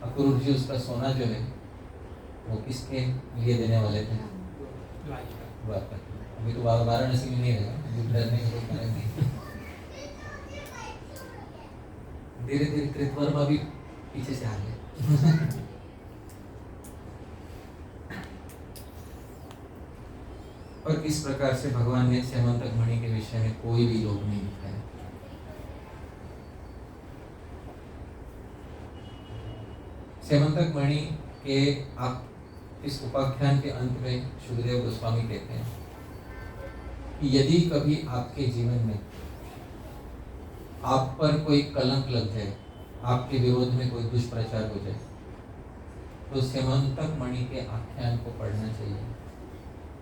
अक्रूर जी उसका सोना जो है वो किसके लिए देने वाले थे? द्वारका। अभी तो वाराणसी में नहीं रहेगा, डरने का कोई कारण नहीं। धीरे धीरे कृतवर्मा भी पीछे से आ गए। और इस प्रकार से भगवान ने स्यमंतक मणि के विषय में कोई भी लोभ नहीं दिखाया। स्यमंतक मणि के आप इस उपाख्यान के अंत में सुखदेव गोस्वामी कहते हैं कि यदि कभी आपके जीवन में आप पर कोई कलंक लग जाए, आपके विरोध में कोई दुष्प्रचार हो जाए, तो स्यमंतक मणि के आख्यान को पढ़ना चाहिए।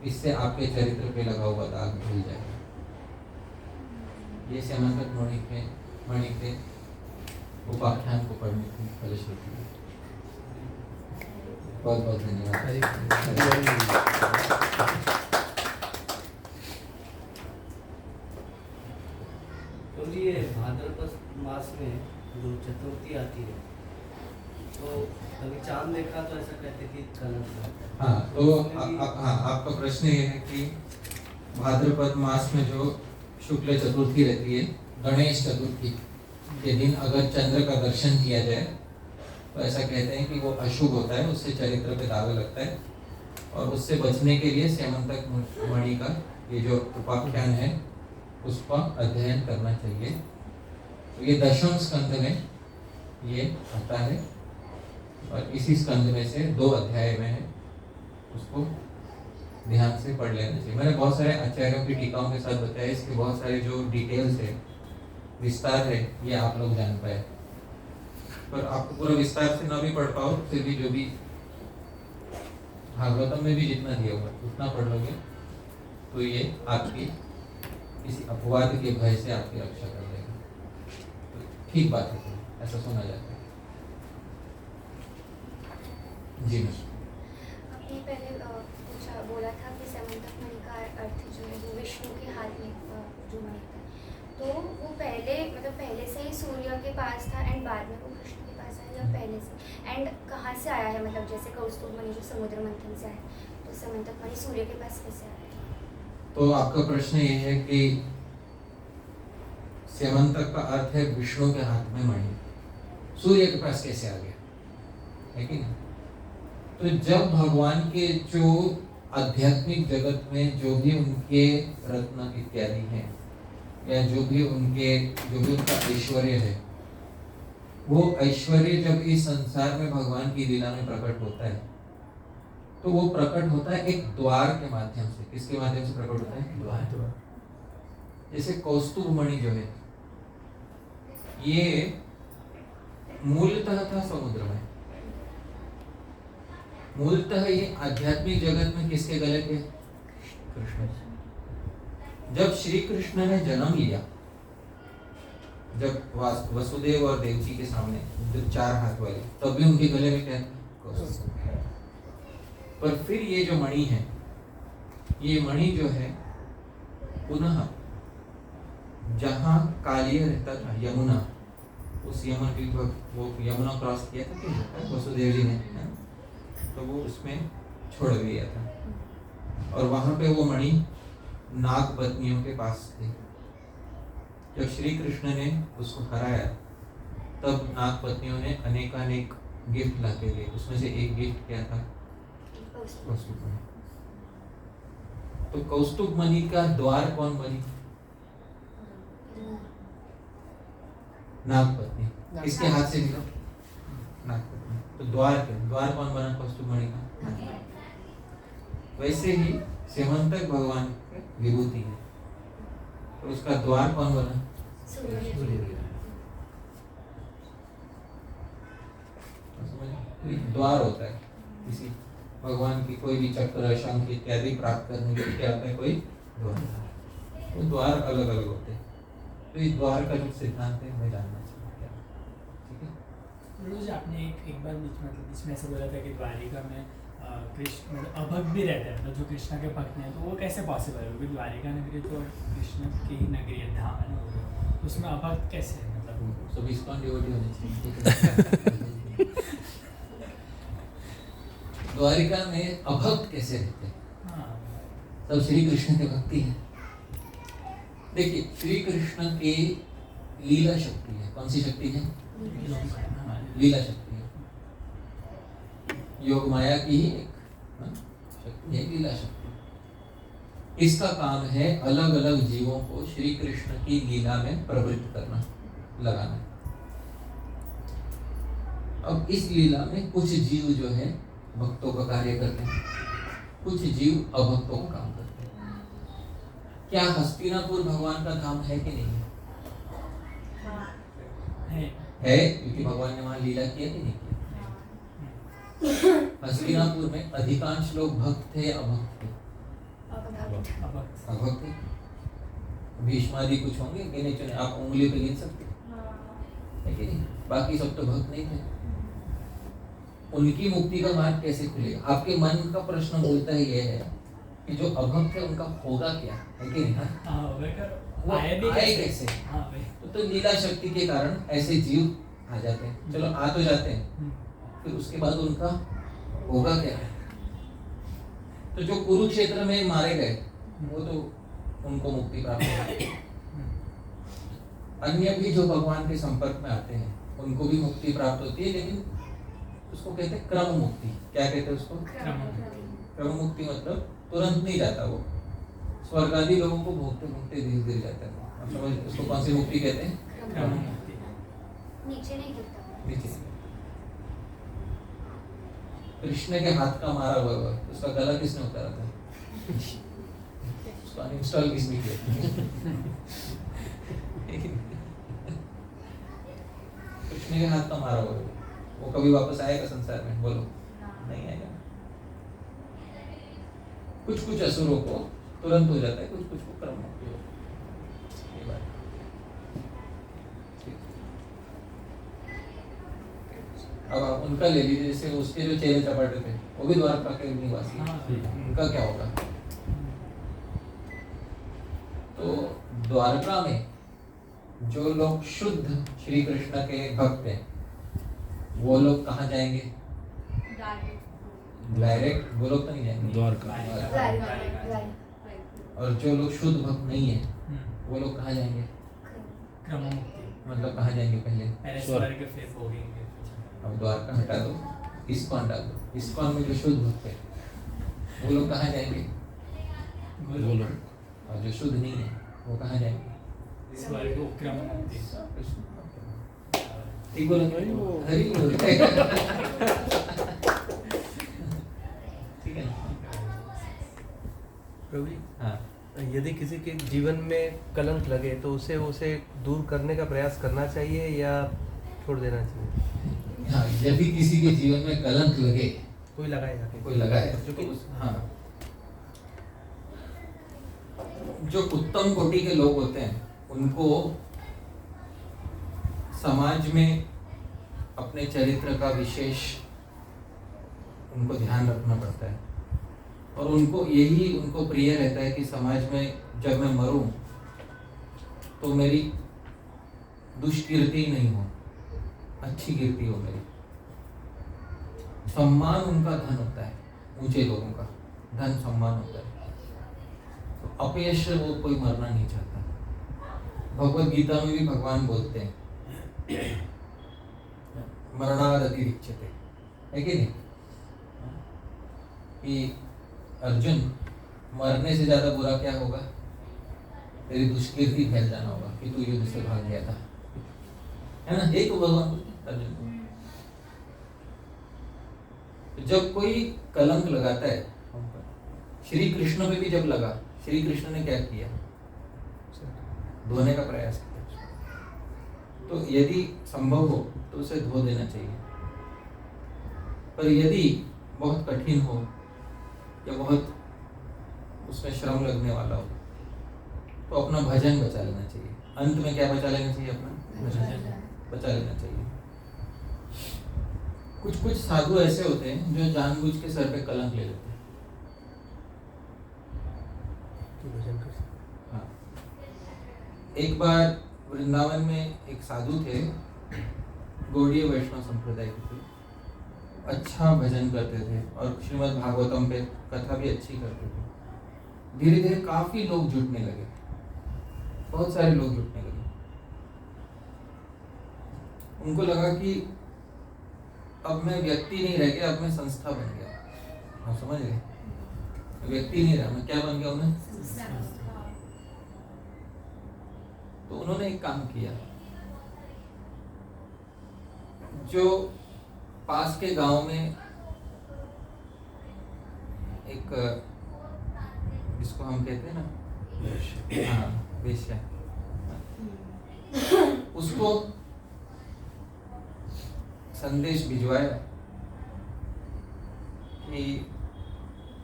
इससे आपके चरित्र पे लगा हुआ दाग धुल जाएगा। ये स्यमंतक मणि के उपाख्यान को पढ़ने की फलश्रुति है। बहुत बहुत धन्यवाद। तो ये भाद्रपद मास में जो चतुर्थी आती है तो अभी चांद देखा तो ऐसा कहते कि गलत है। हाँ, तो आपका प्रश्न ये है कि भाद्रपद मास में जो शुक्ल चतुर्थी रहती है, गणेश चतुर्थी के दिन अगर चंद्र का दर्शन किया जाए तो ऐसा कहते हैं कि वो अशुभ होता है, उससे चरित्र पे दाग लगता है, और उससे बचने के लिए स्यमंतक मणि का ये जो उपाख्यान है उसका अध्ययन करना चाहिए। तो ये दशम स्कंद में ये आता है, और इसी स्कंद में से 2 अध्याय में है, उसको ध्यान से पढ़ लेना चाहिए। मैंने बहुत सारे आचार्यों की टीकाओं के साथ बताया, इसके बहुत सारे जो डिटेल्स है, विस्तार है, ये आप लोग जान पाए। पर आपको पूरा विस्तार से ना भी पढ़ पाओ, फिर भी जो भी भागवतम में भी जितना दिया हुआ उतना पढ़ लोगे तो ये आपकी किसी अपवाद के भय से आपकी रक्षा कर देगा। तो ठीक बात है, ऐसा सुना जाता है। जी आपने पहले बोला था कि स्यमंतक मणि का अर्थ जो है वो विष्णु के हाथ में जो मणि था, तो वो पहले से ही सूर्य के पास था एंड बाद में वो कृष्ण के पास आया, या पहले से? एंड कहाँ से आया है, मतलब जैसे कौस्तुभ मणि जो समुद्र मंथन से आया, तो स्यमंतक मणि सूर्य के पास कैसे आया है? तो आपका प्रश्न ये है कि स्यमंतक का अर्थ है विष्णु के हाथ में मणि, सूर्य के पास कैसे आ गया, है कि नहीं? तो जब भगवान के जो आध्यात्मिक जगत में जो भी उनके रत्न इत्यादि हैं, या जो भी उनका ऐश्वर्य है, वो ऐश्वर्य जब इस संसार में भगवान की लीला में प्रकट होता है, तो वो प्रकट होता है एक द्वार के माध्यम से। किसके माध्यम से प्रकट होता है? द्वार। जैसे कौस्तुभ मणि जो है, ये मूलतः था समुद्र में, मूलतः ये आध्यात्मिक जगत में किसके गले पे? कृष्ण। जब श्री कृष्ण ने जन्म लिया, जब वसुदेव और देवकी के सामने जो 4 हाथ वाले, तब भी उनके गले में क्या था? पर फिर ये जो मणि है, ये मणि जो है पुनः जहाँ कालिय रहता था, यमुना, उस यमुना की वो यमुना क्रॉस किया था कि वसुदेव जी ने, तो वो उसमें छोड़ दिया था, और वहां पे वो मणि नाग पत्नियों के पास थे। जब श्री कृष्ण ने उसको हराया, तब नाग पत्नियों ने अनेकानेक गिफ्ट लाके दिए, उसमें से एक गिफ्ट क्या था? कौस्तुभ मणि। तो कौस्तुभ मणि का द्वार कौन बनी? नाग पत्नी। किसके हाथ से निकला? नाग पत्नी। तो द्वार कौन बना कौस्तुभ मणि का? वैसे ही स्यमंतक भगवान की विभूति है, तो उसका द्वार कौन बना? सूर्य। द्वार होता है किसी भगवान की कोई भी चक्र, शंख इत्यादि प्राप्त करने के लिए क्या होता है? कोई द्वार। वो द्वार अलग अलग होते हैं। तो इस द्वार का जो सिद्धांत है हमें जानना चाहिए। ठीक है, रोज आपने एक बार बीच में ऐसा बोला था कि द्वारिका में कृष्ण मतलब अभक्त भी रहते हैं, तो जो कृष्ण के भक्त हैं, तो वो कैसे पॉसिबल है? क्योंकि द्वारिका नगरी तो कृष्ण की ही नगरी है, धाम है ना, तो उसमें अभक्त कैसे है? मतलब सब इस्कॉन डिवोटी होने चाहिए। द्वारिका में अभक्त कैसे रहते हैं? सब श्री कृष्ण के भक्ति है। देखिए, श्री कृष्ण की लीला शक्ति है। कौन सी शक्ति है? लीला शक्ति है। योग माया की ही एक शक्ति है, लीला शक्ति। इसका काम है अलग अलग जीवों को श्री कृष्ण की लीला में प्रवृत्त करना, लगाना। अब इस लीला में कुछ जीव जो है भक्तों का कार्य करते हैं, कुछ जीव अभक्तों का काम करते हैं। क्या हस्तिनापुर भगवान का धाम है कि नहीं है? क्योंकि भगवान ने वहां लीला किया कि नहीं किया? हस्तिनापुर में अधिकांश लोग भक्त थे या अभक्त थे? अभक्त थे। भीष्मादि कुछ होंगे गिने चुने, आप उंगली पे गिन सकते है कि नहीं? बाकी सब तो भक्त नहीं थे। उनकी मुक्ति का मार्ग कैसे खुलेगा? आपके मन का प्रश्न बोलता है ये है कि जो अभक्त है उनका होगा क्या, है कि नहीं? आए कैसे? तो लीला शक्ति के कारण ऐसे जीव आ जाते हैं। चलो आ तो जाते हैं, फिर उसके बाद उनका होगा क्या? तो जो कुरुक्षेत्र में मारे गए वो तो उनको मुक्ति प्राप्त होगी। अन्य भी जो भगवान के संपर्क में आते हैं उनको भी मुक्ति प्राप्त होती है, लेकिन उसको कहते हैं क्रम मुक्ति। क्या कहते हैं उसको? क्रम मुक्ति। मतलब तुरंत नहीं जाता वो, स्वर्ग आदि लोगों को भोगते भोगते धीरे धीरे जाता है। आप समझ उसको कौन सी मुक्ति कहते हैं? क्रम मुक्ति। नीचे नहीं गिरता। नीचे। कृष्ण के हाथ का मारा हुआ उसका गला किसने उतारा था? उसको अनइंस्टॉल किसने किया? कृष्ण के हाथ का मारा हुआ वो कभी वापस आएगा संसार में? बोलो, नहीं आएगा। कुछ कुछ असुरों को तुरंत हो जाता है, कुछ कुछ को क्रम मुक्ति होती है। ये बात ठीक। अब आप उनका ले लीजिए, जैसे उसके जो चेहरे चपाटे थे वो भी द्वारका के निवासी, उनका क्या होगा? तो द्वारका में जो लोग शुद्ध श्री कृष्ण के भक्त हैं वो लोग कहाँ जाएंगे? डायरेक्ट वो लोग तो नहीं जाएंगे द्वारका। और जो लोग शुद्ध भक्त नहीं है वो लोग कहाँ जाएंगे? क्रम मुक्ति। मतलब कहाँ जाएंगे? पहले स्वर्ग फिर भोगेंगे। अब द्वारका हटा दो, इस्कॉन डाल दो। इस्कॉन में जो शुद्ध भक्त है वो लोग कहाँ जाएंगे? गोलोक। और जो शुद्ध नहीं है वो कहाँ जाएंगे? स्वर्ग क्रम मुक्ति। ठीक बोला? हरी बोल। ठीक है। प्रभु जी, हाँ, यदि किसी के जीवन में कलंक लगे तो उसे दूर करने का प्रयास करना चाहिए या छोड़ देना चाहिए? हाँ, यदि किसी के जीवन में कलंक लगे, कोई लगाएगा कोई लगाए, क्योंकि हाँ, जो उत्तम कोटि के लोग होते हैं उनको समाज में अपने चरित्र का विशेष उनको ध्यान रखना पड़ता है, और उनको यही उनको प्रिय रहता है कि समाज में जब मैं मरूं तो मेरी दुष्कीर्ति नहीं हो, अच्छी कीर्ति हो मेरी। सम्मान उनका धन होता है, ऊंचे लोगों का धन सम्मान होता है। तो अपयश वो कोई मरना नहीं चाहता। भगवत गीता में भी भगवान बोलते हैं मरणादतिरिच्यते, है कि नहीं? कि अर्जुन, मरने से ज्यादा बुरा क्या होगा? तेरी दुष्कीर्ति फैल जाना होगा कि तू युद्ध से भाग गया था, है ना? यही तो भगवान बोलते हैं अर्जुन को। जब कोई कलंक लगाता है, श्री कृष्ण पे भी जब लगा, श्री कृष्ण ने क्या किया? धोने का प्रयास किया। तो यदि संभव हो तो उसे धो देना चाहिए, पर यदि बहुत कठिन हो या बहुत उसमें श्रम लगने वाला हो तो अपना भजन बचा लेना चाहिए। अंत में क्या बचा लेना चाहिए? अपना भजन बचा लेना चाहिए। कुछ कुछ साधु ऐसे होते हैं जो जानबूझ के सर पे कलंक ले लेते हैं। तो भजन कर सकते। हाँ, एक बार वृंदावन में एक साधु थे, गौड़ीय वैष्णव संप्रदाय के थे, अच्छा भजन करते थे और श्रीमद् भागवतम पे कथा भी अच्छी करते थे। धीरे धीरे काफी लोग जुटने लगे, बहुत सारे लोग जुटने लगे। उनको लगा कि अब मैं व्यक्ति नहीं रह गया, अब मैं संस्था बन गया। आप समझ गए? व्यक्ति नहीं रहा, मैं क्या बन गया? मैं तो उन्होंने एक काम किया, जो पास के गांव में एक, जिसको हम कहते हैं ना, हाँ, वेश्या, उसको संदेश भिजवाया कि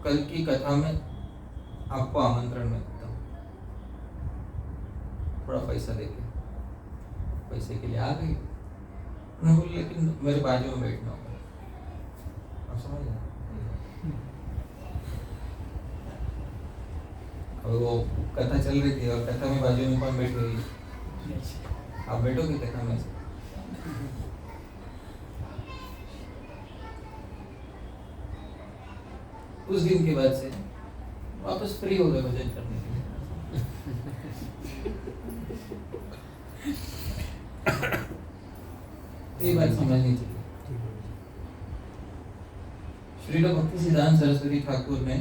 कल की कथा में आपको आमंत्रण मिलता हूँ, थोड़ा पैसा देके। पैसे के लिए आ गई। उन्होंने बोला लेकिन मेरे बाजू में बैठना होगा। आप समझ रहे? और वो कथा चल रही थी और कथा में बाजू में कौन बैठ गई? आप बैठोगे कथा में? उस दिन के बाद से वापस फ्री हो गए भजन करने के लिए। ये बात समझनी चाहिए। श्रील भक्ति सिद्धांत सरस्वती ठाकुर ने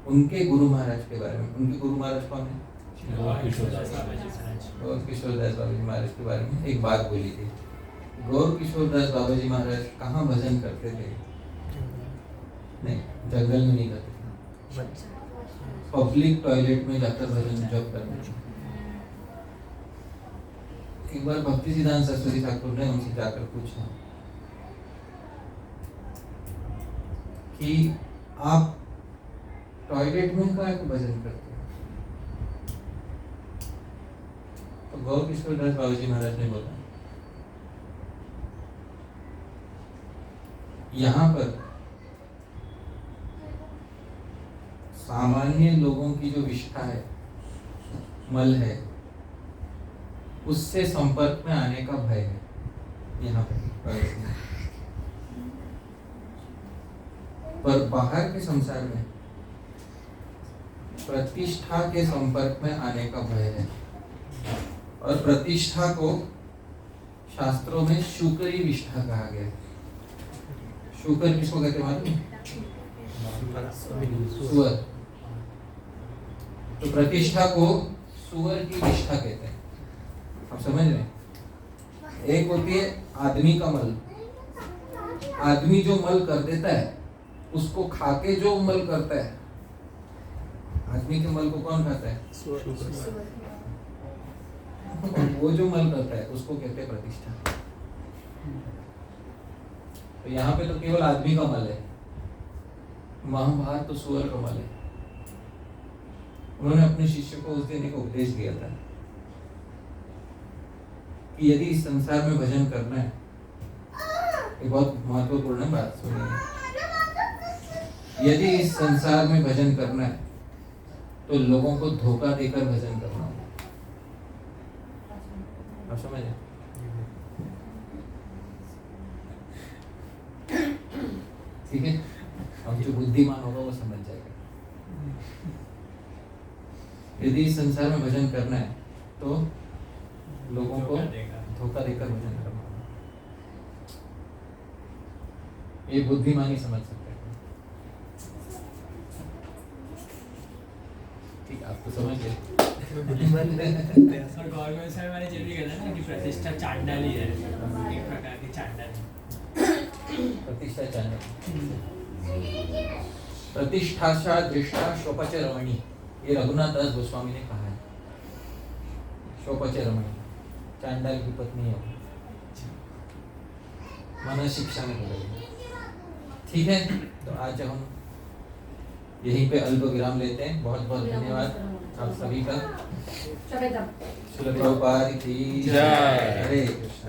उनके गुरु महाराज के बारे में, उनके गुरु महाराज कौन है? गौर किशोरदास गौर किशोरदास बाबा जी महाराज के बारे में एक बात बोली थी। गौर किशोरदास बाबा जी महाराज कहाँ भजन करते थे? नहीं, जंगल में नहीं करते थे, पब्लिक टॉयलेट में जाकर भजन जप करते थे। एक बार भक्ति सिद्धांत सरस्वती ठाकुर ने उनसे जाकर पूछा कि आप टॉयलेट में काहे को भजन करते हो? तो गौर किशोरदास बाबा जी महाराज ने बोला, यहाँ पर सामान्य लोगों की जो विष्ठा है, मल है, उससे संपर्क में आने का भय है यहाँ पर बाहर के संसार में प्रतिष्ठा के संपर्क में आने का भय है। और प्रतिष्ठा को शास्त्रों में शुकरी विष्ठा कहा गया है। शुकर किसको कहते मालूम? सुअर। तो प्रतिष्ठा को सुअर की विष्ठा कहते हैं। आप समझ रहे हैं? एक होती है आदमी का मल, आदमी जो मल कर देता है उसको खाके जो मल करता है, आदमी के मल को कौन खाता है? वो जो मल करता है उसको कहते हैं प्रतिष्ठा। तो यहाँ पे तो केवल आदमी का मल है, वहां बाहर तो सुअर का मल है। उन्होंने अपने शिष्य को उस दिन एक उपदेश दिया था कि यदि इस संसार में भजन करना है, एक बहुत महत्वपूर्ण बात सुनिए, यदि इस संसार में भजन करना है तो लोगों को धोखा देकर भजन करना होगा। आप समझ रहे? ठीक है, अब जो बुद्धिमान होगा वो समझ जाएगा। यदि इस संसार में भजन करना है तो लोगों को धोखा देकर भजन करना होगा। ये बुद्धिमान ही समझ सकते हैं। ठीक, आप तो समझ गए। और गवर्नमेंट से मैंने ये भी कहा था ना कि प्रतिष्ठा चांडाली है, एक प्रकार की चांडाली। प्रतिष्ठा चांडाली। प्रतिष्ठा दृष्टा शोपच रमणी, ये रघुनाथ दास गोस्वामी ने कहा है। शोपच रमणी चांडाल की पत्नी है, मानव शिक्षा में बोलेगी। ठीक है, तो आज हम यहीं पे अल्प विराम लेते हैं। बहुत बहुत धन्यवाद आप सभी का। श्रील प्रभुपाद की जय। हरे कृष्ण।